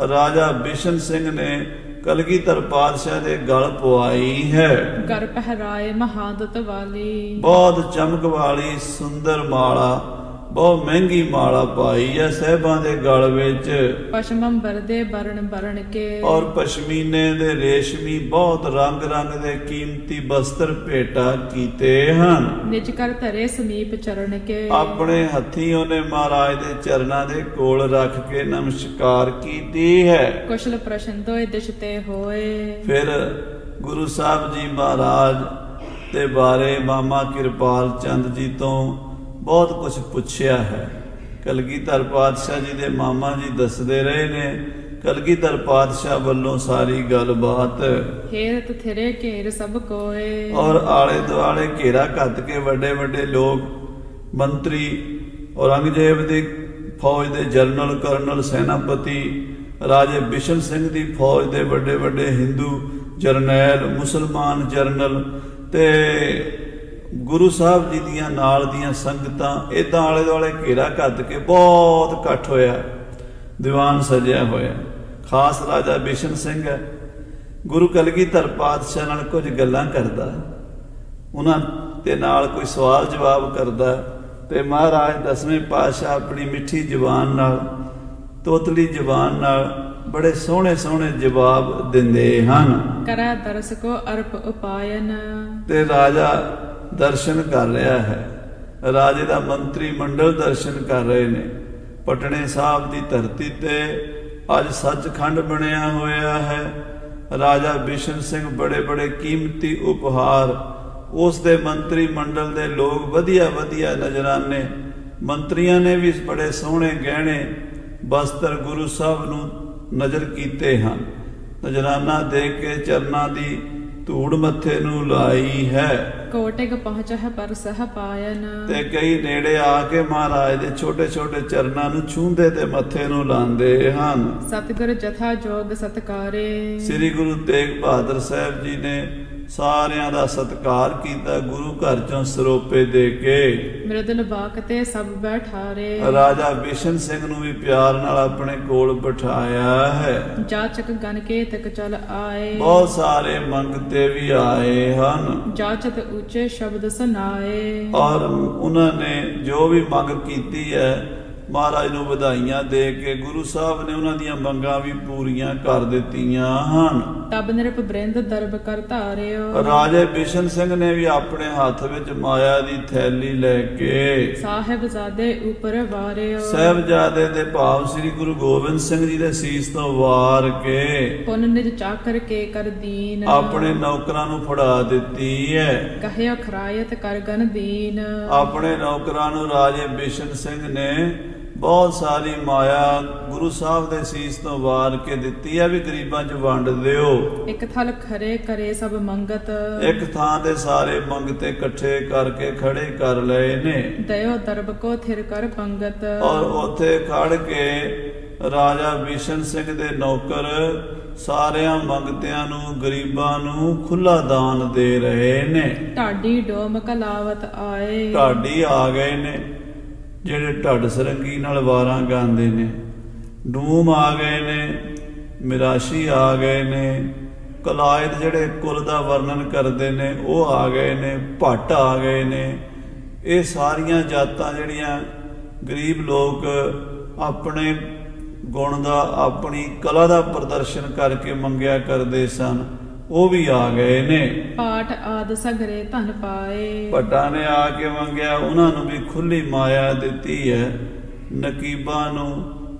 ਰਾਜਾ ਬਿਸ਼ਨ ਸਿੰਘ ਨੇ ਕਲਗੀਧਰ ਪਾਤਸ਼ਾਹ ਦੇ ਗਲ ਪਵਾਈ ਹੈ। ਕਰ ਪਹਿਰਾਏ ਮਹਾਦਤ ਵਾਲੀ, ਬਹੁਤ ਚਮਕ ਵਾਲੀ ਸੁੰਦਰ ਮਾਲਾ, ਬਹੁਤ ਮਹਿੰਗੀ ਮਾਲਾ ਪਾਈ ਹੈ ਸਾਹਿਬਾਂ ਦੇ ਗਲ ਵਿੱਚ। ਪਸ਼ਮੰਬਰ ਦੇ ਬਰਨ ਬਰਨ ਕੇ, ਔਰ ਪਸ਼ਮੀਨੇ ਦੇ ਰੇਸ਼ਮੀ ਬਹੁਤ ਰੰਗ ਰੰਗ ਦੇ ਕੀਮਤੀ ਬਸਤਰ ਭੇਟਾ ਕੀਤੇ ਹਨ। ਨਿਜ ਕਰ ਧਰੇ ਸਮੀਪ ਚਰਨ ਕੇ, ਆਪਣੇ ਹੱਥੀਂ ਉਹਨੇ ਮਹਾਰਾਜ ਦੇ ਚਰਨਾਂ ਦੇ ਕੋਲ ਰੱਖ ਕੇ ਨਮਸਕਾਰ ਕੀਤੀ ਹੈ। ਕੁਸ਼ਲ ਪ੍ਰਸ਼ਨ ਦੋਏ ਦਿਸ਼ ਤੇ ਹੋਏ, ਫਿਰ ਗੁਰੂ ਸਾਹਿਬ ਜੀ ਮਹਾਰਾਜ ਦੇ ਬਾਰੇ ਮਾਮਾ ਕਿਰਪਾਲ ਚੰਦ ਜੀ ਤੋਂ ਬਹੁਤ ਕੁਝ ਪੁੱਛਿਆ ਹੈ। ਕਲਗੀਧਰ ਪਾਤਸ਼ਾਹ ਜੀ ਦੇ ਮਾਮਾ ਜੀ ਦੱਸਦੇ ਰਹੇ ਨੇ ਕਲਗੀਧਰ ਪਾਤਸ਼ਾਹ ਵੱਲੋਂ ਸਾਰੀ ਗੱਲਬਾਤ। ਹੇਰਤ ਥਿਰੇ ਘੇਰ ਸਭ ਕੋਏ, ਔਰ ਆਲੇ ਦੁਆਲੇ ਘੇਰਾ ਘੱਤ ਕੇ ਵੱਡੇ ਵੱਡੇ ਲੋਕ ਮੰਤਰੀ ਔਰੰਗਜ਼ੇਬ ਦੀ ਫੌਜ ਦੇ ਜਨਰਲ ਕਰਨਲ ਸੈਨਾਪਤੀ ਰਾਜੇ ਬਿਸ਼ਨ ਸਿੰਘ ਦੀ ਫੌਜ ਦੇ ਵੱਡੇ ਵੱਡੇ ਹਿੰਦੂ ਜਰਨੈਲ ਮੁਸਲਮਾਨ ਜਰਨਲ ਤੇ ਗੁਰੂ ਸਾਹਿਬ ਜੀ ਦੀਆਂ ਨਾਲ ਦੀਆਂ ਸੰਗਤਾਂ ਏਦਾਂ ਆਲੇ ਦੁਆਲੇ ਘੇਰਾ ਘੱਤ ਕੇ ਬਹੁਤ ਇਕੱਠ ਹੋਇਆ, ਦੀਵਾਨ ਸਜਿਆ ਹੋਇਆ। ਖਾਸ ਰਾਜਾ ਬਿਸ਼ਨ ਸਿੰਘ ਹੈ, ਗੁਰੂ ਕਲਗੀਧਰ ਪਾਤਸ਼ਾਹ ਨਾਲ ਕੁਝ ਗੱਲਾਂ ਕਰਦਾ, ਉਹਨਾਂ ਦੇ ਨਾਲ ਕੋਈ ਸਵਾਲ ਜਵਾਬ ਕਰਦਾ ਤੇ ਮਹਾਰਾਜ ਦਸਵੇਂ ਪਾਤਸ਼ਾਹ ਆਪਣੀ ਮਿੱਠੀ ਜ਼ੁਬਾਨ ਨਾਲ ਤੋਤਲੀ ਜ਼ੁਬਾਨ ਨਾਲ ਬੜੇ ਸੋਹਣੇ ਸੋਹਣੇ ਜਵਾਬ ਦਿੰਦੇ ਹਨ। ਕਰੈ ਦਰਸ ਕੋ ਅਰਪ ਉਪਾਇਨ, ਤੇ ਰਾਜਾ ਦਰਸ਼ਨ ਕਰ ਰਿਹਾ ਹੈ, ਰਾਜੇ ਦਾ ਮੰਤਰੀ ਮੰਡਲ ਦਰਸ਼ਨ ਕਰ ਰਹੇ ਨੇ। ਪਟਨੇ ਸਾਹਿਬ ਦੀ ਧਰਤੀ ਤੇ ਅੱਜ ਸੱਚਖੰਡ ਬਣਿਆ ਹੋਇਆ ਹੈ। ਰਾਜਾ ਬਿਸ਼ਨ ਸਿੰਘ ਬੜੇ ਬੜੇ ਕੀਮਤੀ ਉਪਹਾਰ, ਉਸ ਦੇ ਮੰਤਰੀ ਮੰਡਲ ਦੇ ਲੋਕ ਵਧੀਆ ਵਧੀਆ ਨਜ਼ਰਾਨੇ, ਮੰਤਰੀਆਂ ਨੇ ਵੀ ਬੜੇ ਸੋਹਣੇ ਗਹਿਣੇ ਬਸਤਰ ਗੁਰੂ ਸਾਹਿਬ ਨੂੰ ਨਜ਼ਰ ਕੀਤੇ ਹਨ। ਨਜ਼ਰਾਨਾ ਦੇ ਕੇ ਚਰਨਾਂ ਦੀ ਧੂੜ ਮੱਥੇ ਨੂੰ ਲਾਈ ਹੈ। ਕੋਟਿਕ ਪਹੁੰਚ ਹੈ ਪਰ ਸਹ ਪਾਇਨ, ਤੇ ਕਈ ਨੇੜੇ ਆ ਕੇ ਮਹਾਰਾਜ ਦੇ ਛੋਟੇ ਛੋਟੇ ਚਰਨਾਂ ਨੂੰ ਛੂੰਹਦੇ ਤੇ ਮੱਥੇ ਨੂੰ ਲਾਉਂਦੇ ਹਨ। ਸਤਿਗੁਰ ਜਥਾ ਜੋਗ ਸਤਕਾਰੇ, ਸ੍ਰੀ ਗੁਰੂ ਤੇਗ ਬਹਾਦਰ ਸਾਹਿਬ ਜੀ ਨੇ ਸਾਰਿਆਂ ਦਾ ਸਤਿਕਾਰ ਕੀਤਾ, ਗੁਰੂ ਘਰ ਚੋਂ ਸਰੋਪੇ ਦੇ ਕੇ। ਮ੍ਰਿਦਲ ਬਾਕ ਤੇ ਸਭ ਬੈਠਾਰੇ, ਰਾਜਾ ਬਿਸ਼ਨ ਸਿੰਘ ਨੂੰ ਵੀ ਪਿਆਰ ਨਾਲ ਆਪਣੇ ਕੋਲ ਬਿਠਾਇਆ ਹੈ। ਜਾਚਕ ਗਨ ਕੇ ਤਕ ਚਲ ਆਏ, ਬਹੁਤ ਸਾਰੇ ਮੰਗਤੇ ਵੀ ਆਏ ਹਨ। ਜਾਚਤ ਉੱਚੇ ਸ਼ਬਦ ਸੁਨਾਏ, ਔਰ ਉਹਨਾਂ ਨੇ ਜੋ ਵੀ ਮੰਗ ਕੀਤੀ ਹੈ ਮਹਾਰਾਜ ਨੂੰ ਵਧਾਈਆਂ ਦੇ ਕੇ ਗੁਰੂ ਸਾਹਿਬ ਨੇ ਉਹਨਾਂ ਦੀਆਂ ਮੰਗਾਂ ਵੀ ਪੂਰੀਆਂ ਕਰ ਦਿੱਤੀਆਂ ਹਨ। ਤਬ ਨਿਰਪ ਬ੍ਰਿੰਦ ਦਰਬ ਕਰ ਧਾਰਿਓ, ਰਾਜੇ ਬਿਸ਼ਨ ਸਿੰਘ ਨੇ ਵੀ ਆਪਣੇ ਹੱਥ ਵਿੱਚ ਮਾਇਆ ਦੀ ਥੈਲੀ ਲੈ ਕੇ ਸਾਹਿਬਜ਼ਾਦੇ ਉੱਪਰ ਵਾਰਿਓ, ਸਾਹਿਬਜ਼ਾਦੇ ਦੇ ਭਾਵ ਸ੍ਰੀ ਗੁਰੂ ਗੋਬਿੰਦ ਸਿੰਘ ਜੀ ਦੇ ਸੀਸ ਤੋਂ ਵਾਰ ਕੇ ਪੁਨ ਨਿਜ ਚਾਕਰ ਕੇ ਕਰ ਦੀਨ, ਆਪਣੇ ਨੌਕਰਾਂ ਨੂੰ ਫੜਾ ਦਿੱਤੀ ਹੈ। ਕਹਿਓ ਖਰਾਇਤ ਕਰ ਗਨ ਦੀਨ, ਆਪਣੇ ਨੌਕਰਾਂ ਨੂੰ ਰਾਜੇ ਬਿਸ਼ਨ ਸਿੰਘ ਨੇ ਬਹੁਤ ਸਾਰੀ ਮਾਇਆ ਗੁਰੂ ਸਾਹਿਬ ਦੇ ਸੀਸ ਤੋਂ ਵਾਰ ਕੇ ਦਿੱਤੀ ਹੈ ਵੀ ਗਰੀਬਾਂ 'ਚ ਵੰਡ ਦਿਓ। ਇੱਕ ਥਲ ਖਰੇ ਕਰੇ ਸਭ ਮੰਗਤ, ਇੱਕ ਥਾਂ ਤੇ ਸਾਰੇ ਮੰਗਤੇ ਇਕੱਠੇ ਕਰਕੇ ਖੜੇ ਕਰ ਲਏ ਨੇ। ਦਇਓ ਦਰਬ ਕੋ ਥਿਰ ਕਰ ਪੰਗਤ, ਔਰ ਉੱਥੇ ਖੜ ਕੇ ਰਾਜਾ ਬਿਸ਼ਨ ਸਿੰਘ ਦੇ ਨੌਕਰ ਸਾਰਿਆਂ ਮੰਗਤਿਆਂ ਨੂੰ ਗਰੀਬਾਂ ਨੂੰ ਖੁੱਲਾ ਦਾਨ ਦੇ ਰਹੇ ਨੇ। ਢਾਡੀ ਡੋਮ ਕਲਾਵਤ ਆਏ, ਢਾਡੀ ਆ ਗਏ ਨੇ ਜਿਹੜੇ ਢੱਡ ਸਰੰਗੀ ਨਾਲ ਵਾਰਾਂ ਗਾਉਂਦੇ ਨੇ। ਡੂਮ ਆ ਗਏ ਨੇ, ਮਿਰਾਸ਼ੀ ਆ ਗਏ ਨੇ, ਕਲਾਇਤ ਜਿਹੜੇ ਕੁਲ ਦਾ ਵਰਣਨ ਕਰਦੇ ਨੇ ਉਹ ਆ ਗਏ ਨੇ, ਭੱਟ ਆ ਗਏ ਨੇ। ਇਹ ਸਾਰੀਆਂ ਜਾਤਾਂ ਜਿਹੜੀਆਂ ਗਰੀਬ ਲੋਕ ਆਪਣੇ ਗੁਣ ਦਾ ਆਪਣੀ ਕਲਾ ਦਾ ਪ੍ਰਦਰਸ਼ਨ ਕਰਕੇ ਮੰਗਿਆ ਕਰਦੇ ਸਨ, ਉਹ ਵੀ ਆ ਗਏ ਨੇ। ਪਾਠ ਆਦ ਸਗਰੇ ਧਨ ਪਾਏ, ਭੱਟਾਂ ਨੇ ਆ ਕੇ ਮੰਗਿਆ, ਉਹਨਾਂ ਨੂੰ ਵੀ ਖੁੱਲੀ ਮਾਇਆ ਦਿੱਤੀ ਹੈ। ਨਕੀਬਾਂ ਨੂੰ,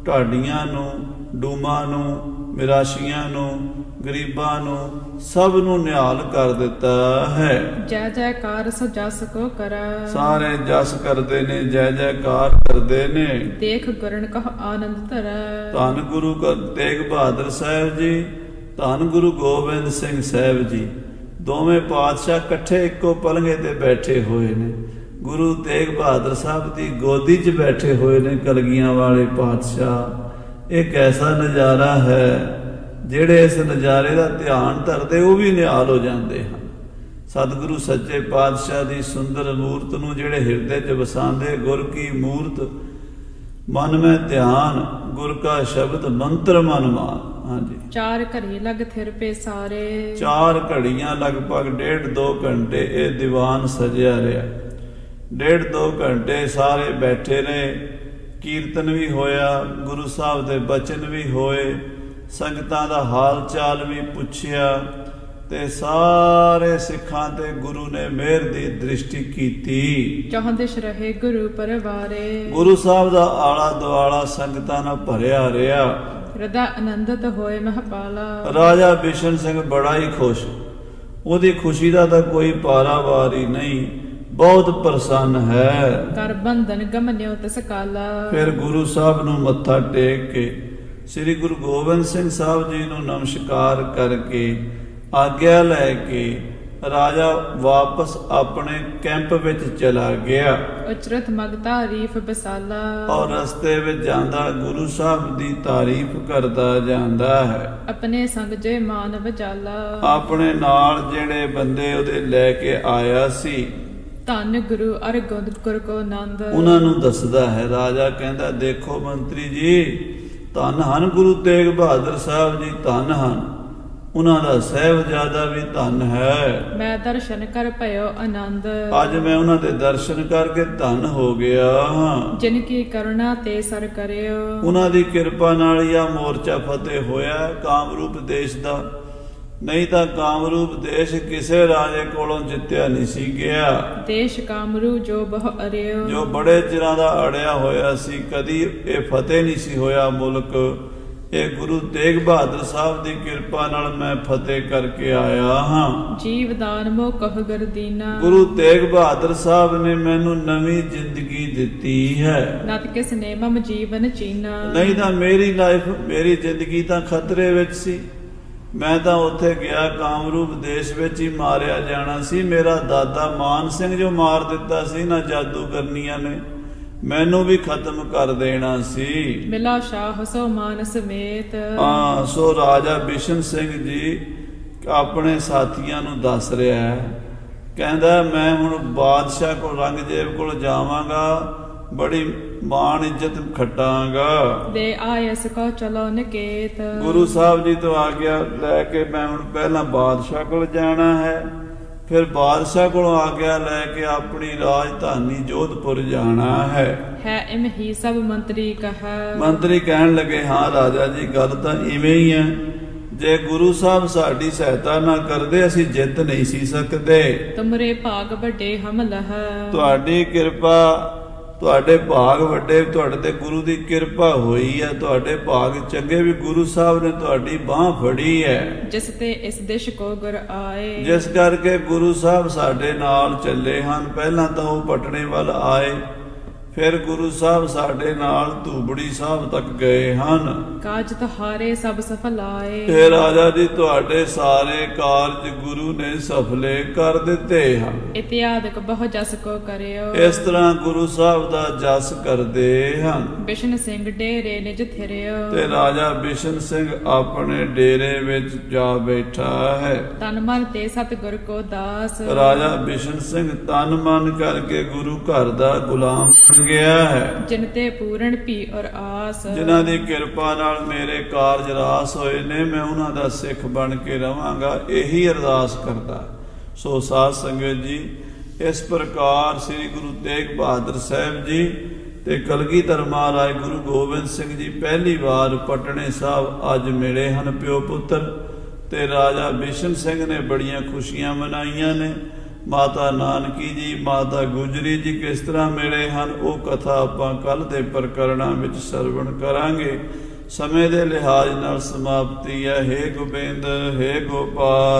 ਢਾਡੀਆਂ ਨੂੰ, ਡੂਮਾਂ ਨੂੰ, ਮਿਰਾਸ਼ੀਆਂ ਨੂੰ, ਗਰੀਬਾਂ ਨੂੰ ਸਭ ਨੂੰ ਨਿਹਾਲ ਕਰ ਦਿੱਤਾ ਹੈ। ਜੈ ਜੈਕਾਰ ਸੋ ਜਸ ਕੋ ਕਰੈ, ਸਾਰੇ ਜਸ ਕਰਦੇ ਨੇ, ਜੈ ਜੈਕਾਰ ਕਰਦੇ ਨੇ। ਦੇਖ ਗੁਰਨ ਕਹ ਆਨੰਦ ਧਰੈ, ਧੰਨ ਗੁਰੂ ਤੇਗ ਬਹਾਦਰ ਸਾਹਿਬ ਜੀ, ਧੰਨ ਗੁਰੂ ਗੋਬਿੰਦ ਸਿੰਘ ਸਾਹਿਬ ਜੀ। ਦੋਵੇਂ ਪਾਤਸ਼ਾਹ ਇਕੱਠੇ ਇੱਕੋ ਪਲੰਘੇ ਤੇ ਬੈਠੇ ਹੋਏ ਨੇ। ਗੁਰੂ ਤੇਗ ਬਹਾਦਰ ਸਾਹਿਬ ਦੀ ਗੋਦੀ 'ਚ ਬੈਠੇ ਹੋਏ ਨੇ ਕਲਗੀਆਂ ਵਾਲੇ ਪਾਤਸ਼ਾਹ। ਇਹ ਕੈਸਾ ਨਜ਼ਾਰਾ ਹੈ, ਜਿਹੜੇ ਇਸ ਨਜ਼ਾਰੇ ਦਾ ਧਿਆਨ ਧਰਦੇ ਉਹ ਵੀ ਨਿਹਾਲ ਹੋ ਜਾਂਦੇ ਹਨ। ਸਤਿਗੁਰੂ ਸੱਚੇ ਪਾਤਸ਼ਾਹ ਦੀ ਸੁੰਦਰ ਮੂਰਤ ਨੂੰ ਜਿਹੜੇ ਹਿਰਦੇ 'ਚ ਵਸਾਉਂਦੇ, ਗੁਰ ਕੀ ਮੂਰਤ ਮਨ ਮੈਂ ਧਿਆਨ, ਗੁਰ ਕਾ ਸ਼ਬਦ ਮੰਤਰ ਮਨ ਮਾਨ। ਹਾਂਜੀ, 4 ਘੜੀ ਲਗ ਥਿਰ ਪੇ ਸਾਰੇ। 4 ਘੜੀਆਂ ਲਗਭਗ 1.5-2 ਘੰਟੇ ਇਹ ਦੀਵਾਨ ਸਜਿਆ ਰਿਹਾ। 1.5-2 ਘੰਟੇ ਸਾਰੇ ਬੈਠੇ ਰਹੇ। ਕੀਰਤਨ ਵੀ ਹੋਇਆ, ਗੁਰੂ ਸਾਹਿਬ ਦੇ ਬਚਨ ਵੀ ਹੋਏ, ਸੰਗਤਾਂ ਦਾ ਹਾਲ ਚਾਲ ਵੀ ਪੁੱਛਿਆ ਤੇ ਸਾਰੇ ਸਿੱਖਾਂ ਤੇ ਗੁਰੂ ਨੇ ਮਿਹਰ ਦੀ ਦ੍ਰਿਸ਼ਟੀ ਕੀਤੀ। ਚੌਹਦਿਸ਼ ਰਹੇ ਗੁਰੂ ਪਰਵਾਰੇ। ਗੁਰੂ ਸਾਹਿਬ ਦਾ ਆਲਾ ਦੁਆਲਾ ਸੰਗਤਾਂ ਨਾਲ ਭਰਿਆ ਰਿਹਾ। ਹਿਰਦਾ ਆਨੰਦਿਤ ਹੋਏ ਮਹਪਾਲਾ। ਰਾਜਾ ਬਿਸ਼ਨ ਸਿੰਘ ਬੜਾ ਹੀ ਖੁਸ਼। ਉਹਦੀ ਖੁਸ਼ੀ ਦਾ ਤਾਂ ਕੋਈ ਪਾਰਾਵਾਰ ਹੀ ਨਹੀਂ, ਬਹੁਤ ਪ੍ਰਸੰਨ ਹੈ। ਕਰ ਬੰਧਨ ਗਮਨਿਓ ਤਿਸ ਕਾਲਾ। ਫਿਰ ਗੁਰੂ ਸਾਹਿਬ ਨੂੰ ਮੱਥਾ ਟੇਕ ਕੇ ਸ੍ਰੀ ਗੁਰੂ ਗੋਬਿੰਦ ਸਿੰਘ ਸਾਹਿਬ ਜੀ ਨੂੰ ਨਮਸਕਾਰ ਕਰਕੇ ਆਗਿਆ ਲੈ ਕੇ ਰਾਜਾ ਵਾਪਸ ਆਪਣੇ ਕੈਂਪ ਵਿੱਚ ਚਲਾ ਗਿਆ। ਉਚਰਤ ਮਗ ਤਾਰੀਫ ਬਸਾਲਾ। ਔਰ ਰਸਤੇ ਵਿੱਚ ਜਾਂਦਾ ਗੁਰੂ ਸਾਹਿਬ ਦੀ ਤਾਰੀਫ ਕਰਦਾ ਜਾਂਦਾ ਹੈ। ਆਪਣੇ ਸੰਗ ਜੇ ਮਾਨਵ ਜਾਲਾ। ਆਪਣੇ ਨਾਲ ਜਿਹੜੇ ਬੰਦੇ ਉਹਦੇ ਲੈ ਕੇ ਆਇਆ ਸੀ, ਧੰਨ ਗੁਰੂ ਅਰਗੁੰਦ ਗੁਰ ਕੋ ਆਨੰਦ, ਉਹਨਾਂ ਨੂੰ ਦੱਸਦਾ ਹੈ। ਰਾਜਾ ਕਹਿੰਦਾ, ਦੇਖੋ ਮੰਤਰੀ ਜੀ, ਧੰਨ ਹਨ ਗੁਰੂ ਤੇਗ ਬਹਾਦਰ ਸਾਹਿਬ ਜੀ, ਧੰਨ ਹਨ। ਉਹਨਾਂ ਦਾ ਸਾਹਿਬਜ਼ਾਦਾ ਵੀ ਧੰਨ ਹੈ। ਮੈਂ ਦਰਸ਼ਨ ਕਰ ਭਇਓ ਆਨੰਦ। ਅੱਜ ਮੈਂ ਉਹਨਾਂ ਦੇ ਦਰਸ਼ਨ ਕਰਕੇ ਧੰਨ ਹੋ ਗਿਆ ਹਾਂ। ਜਿਨ ਕੀ ਕਰੁਣਾ ਤੇ ਸਰ ਕਰਿਓ। ਉਹਨਾਂ ਦੀ ਕਿਰਪਾ ਨਾਲ ਹੀ ਆ ਮੋਰਚਾ ਫਤਿਹ ਹੋਇਆ ਕਾਮਰੂਪ ਦੇਸ਼ ਦਾ। ਨਹੀਂ ਤਾਂ ਕਾਮਰੂਪ ਦੇਸ਼ ਕਿਸੇ ਰਾਜੇ ਕੋਲੋਂ ਜਿੱਤਿਆ ਨਹੀਂ ਸੀ ਗਿਆ। ਦੇਸ਼ ਕਾਮਰੂ ਜੋ ਬਹੁ ਅਰਿਓ। ਜੋ ਬੜੇ ਚਿਰਾਂ ਦਾ ਅੜਿਆ ਹੋਇਆ ਸੀ, ਕਦੀ ਇਹ ਫਤਿਹ ਨਹੀਂ ਸੀ ਹੋਇਆ ਮੁਲਕ। ਇਹ ਗੁਰੂ ਤੇਗ ਬਹਾਦਰ ਸਾਹਿਬ ਦੀ ਕਿਰਪਾ ਨਾਲ ਮੈਂ ਫਤਿਹ ਕਰਕੇ ਆਇਆ ਹਾਂ। ਜੀਵਦਾਨ ਮੋ ਕਹ ਗਰਦੀਨਾ। ਗੁਰੂ ਤੇਗ ਬਹਾਦਰ ਸਾਹਿਬ ਨੇ ਮੈਨੂੰ ਨਵੀਂ ਜ਼ਿੰਦਗੀ ਦਿੱਤੀ ਹੈ। ਨਤ ਕਿਸ ਨੇ ਮਮ ਜੀਵਨ ਚੀਨਾ। ਨਹੀਂ ਤਾਂ ਮੇਰੀ ਲਾਈਫ, ਮੇਰੀ ਜ਼ਿੰਦਗੀ ਤਾਂ ਖਤਰੇ ਵਿੱਚ ਸੀ। ਮੈਂ ਤਾਂ ਉੱਥੇ ਗਿਆ, ਕਾਮਰੂਪ ਦੇਸ਼ ਵਿੱਚ ਹੀ ਮਾਰਿਆ ਜਾਣਾ ਸੀ। ਮੇਰਾ ਦਾਦਾ ਮਾਨ ਸਿੰਘ ਜੋ ਮਾਰ ਦਿੱਤਾ ਸੀ ਨਾ ਜਾਦੂਗਰਨੀਆਂ ਨੇ, ਮੈਨੂੰ ਵੀ ਖਤਮ ਕਰ ਦੇਣਾ ਸੀ। ਮਿਲਾ ਸ਼ਾਹ ਸੋ ਮਾਨ ਸਮੇਤ। ਸੋ ਰਾਜਾ ਬਿਸ਼ਨ ਸਿੰਘ ਜੀ ਆਪਣੇ ਸਾਥੀਆਂ ਨੂੰ ਦੱਸ ਰਿਹਾ ਹੈ, ਕਹਿੰਦਾ ਮੈਂ ਹੁਣ ਬਾਦਸ਼ਾਹ ਕੋਲ, ਔਰੰਗਜ਼ੇਬ ਕੋਲ ਜਾਵਾਂਗਾ, ਬੜੀ ਮਾਣ ਇੱਜ਼ਤ ਖਟਾਂਗਾ। ਦੇ ਆਇਸ ਕੋ ਚਲੋ ਨਿਕੇਤ। ਗੁਰੂ ਸਾਹਿਬ ਜੀ ਤੋਂ ਆਗਿਆ ਲੈ ਕੇ ਮੈਂ ਹੁਣ ਪਹਿਲਾਂ ਬਾਦਸ਼ਾਹ ਕੋਲ ਜਾਣਾ ਹੈ, ਫਿਰ ਬਾਦਸ਼ਾਹ ਕੋਲੋਂ ਆਗਿਆ ਲੈ ਕੇ ਆਪਣੀ ਰਾਜਧਾਨੀ ਜੋਧਪੁਰ ਜਾਣਾ ਹੈ। ਇਮ ਹੀ ਸਭ ਮੰਤਰੀ ਕਹਾ। ਮੰਤਰੀ ਕਹਿਣ ਲੱਗੇ, ਹਾਂ ਰਾਜਾ ਜੀ, ਗੱਲ ਤਾਂ ਇਵੇਂ ਹੀ ਹੈ। ਜੇ ਗੁਰੂ ਸਾਹਿਬ ਸਾਡੀ ਸਹਾਇਤਾ ਨਾ ਕਰਦੇ ਅਸੀਂ ਜਿੱਤ ਨਹੀਂ ਸੀ ਸਕਦੇ। ਤੁਮਰੇ ਭਾਗ ਵੱਡੇ ਹਮ ਲਹ। ਤੁਹਾਡੀ ਕਿਰਪਾ, ਤੁਹਾਡੇ ਭਾਗ ਵੱਡੇ, ਤੁਹਾਡੇ ਤੇ ਗੁਰੂ ਦੀ ਕਿਰਪਾ ਹੋਈ ਹੈ। ਤੁਹਾਡੇ ਭਾਗ ਚੰਗੇ ਵੀ ਗੁਰੂ ਸਾਹਿਬ ਨੇ ਤੁਹਾਡੀ ਬਾਹ ਫੜੀ ਹੈ। ਜਿਸ ਤੇ ਇਸ ਦੇਸ਼ ਕੋ ਗੁਰ ਆਏ। ਜਿਸ ਕਰਕੇ ਗੁਰੂ ਸਾਹਿਬ ਸਾਡੇ ਨਾਲ ਚੱਲੇ ਹਨ। ਪਹਿਲਾਂ ਤਾਂ ਉਹ ਪਟਨੇ ਵੱਲ ਆਏ, ਫਿਰ ਗੁਰੂ ਸਾਹਿਬ ਸਾਡੇ ਨਾਲ ਧੂਬੜੀ ਸਾਹਿਬ ਤੱਕ ਗਏ ਹਨ। ਕਾਜ ਤੁਹਾਰੇ ਸਭ ਸਫਲ ਆਏ। ਤੇ ਰਾਜਾ ਜੀ, ਤੁਹਾਡੇ ਸਾਰੇ ਕਾਰਜ ਗੁਰੂ ਨੇ ਸਫਲੇ ਕਰ ਦਿੱਤੇ ਹਨ। ਇਤਿਆਦਿਕ ਬਹੁ ਜਸ ਕੋ ਕਰਿਓ। ਇਸ ਤਰ੍ਹਾਂ ਗੁਰੂ ਸਾਹਿਬ ਦਾ ਜਸ ਕਰਦੇ ਹਨ। ਬਿਸ਼ਨ ਸਿੰਘ ਡੇਰੇ ਨਿਜ ਥਿਰਿਓ। ਤੇ ਰਾਜਾ ਬਿਸ਼ਨ ਸਿੰਘ ਆਪਣੇ ਡੇਰੇ ਵਿੱਚ ਜਾ ਬੈਠਾ ਹੈ। ਤਨ ਮਨ ਤੇ ਸਤਿਗੁਰ ਕੋ ਦਾਸ। ਰਾਜਾ ਬਿਸ਼ਨ ਸਿੰਘ ਤਨ ਮਨ ਕਰਕੇ ਗੁਰੂ ਘਰ ਦਾ ਗੁਲਾਮ ਗਿਆ ਹੈ। ਜਿਨ ਤੇ ਪੂਰਨ ਭੀ ਔਰ ਆਸ। ਜਿਨ੍ਹਾਂ ਦੀ ਕਿਰਪਾ ਨਾਲ ਮੇਰੇ ਕਾਰਜ ਰਾਸ ਹੋਏ ਨੇ, ਮੈਂ ਉਹਨਾਂ ਦਾ ਸਿੱਖ ਬਣ ਕੇ ਰਵਾਂਗਾ, ਇਹੀ ਅਰਦਾਸ ਕਰਦਾ। ਸੋ ਸਾਧ ਸੰਗਤ ਜੀ, ਇਸ ਪ੍ਰਕਾਰ ਸ੍ਰੀ ਗੁਰੂ ਤੇਗ ਬਹਾਦਰ ਸਾਹਿਬ ਜੀ ਤੇ ਕਲਗੀਧਰ ਮਹਾਰਾਜ ਗੁਰੂ ਗੋਬਿੰਦ ਸਿੰਘ ਜੀ ਪਹਿਲੀ ਵਾਰ ਪਟਨੇ ਸਾਹਿਬ ਅੱਜ ਮਿਲੇ ਹਨ, ਪਿਓ ਪੁੱਤਰ। ਤੇ ਰਾਜਾ ਬਿਸ਼ਨ ਸਿੰਘ ਨੇ ਬੜੀਆਂ ਖੁਸ਼ੀਆਂ ਮਨਾਈਆਂ ਨੇ। ਮਾਤਾ ਨਾਨਕੀ ਜੀ, ਮਾਤਾ ਗੁਜਰੀ ਜੀ ਕਿਸ ਤਰ੍ਹਾਂ ਮਿਲੇ ਹਨ, ਉਹ ਕਥਾ ਆਪਾਂ ਕੱਲ ਦੇ ਪ੍ਰਕਰਣਾਂ ਵਿੱਚ ਸਰਵਣ ਕਰਾਂਗੇ। ਸਮੇਂ ਦੇ ਲਿਹਾਜ਼ ਨਾਲ ਸਮਾਪਤੀ ਹੈ। ਹੇ ਗੋਬਿੰਦ, ਹੇ ਗੋਪਾਲ।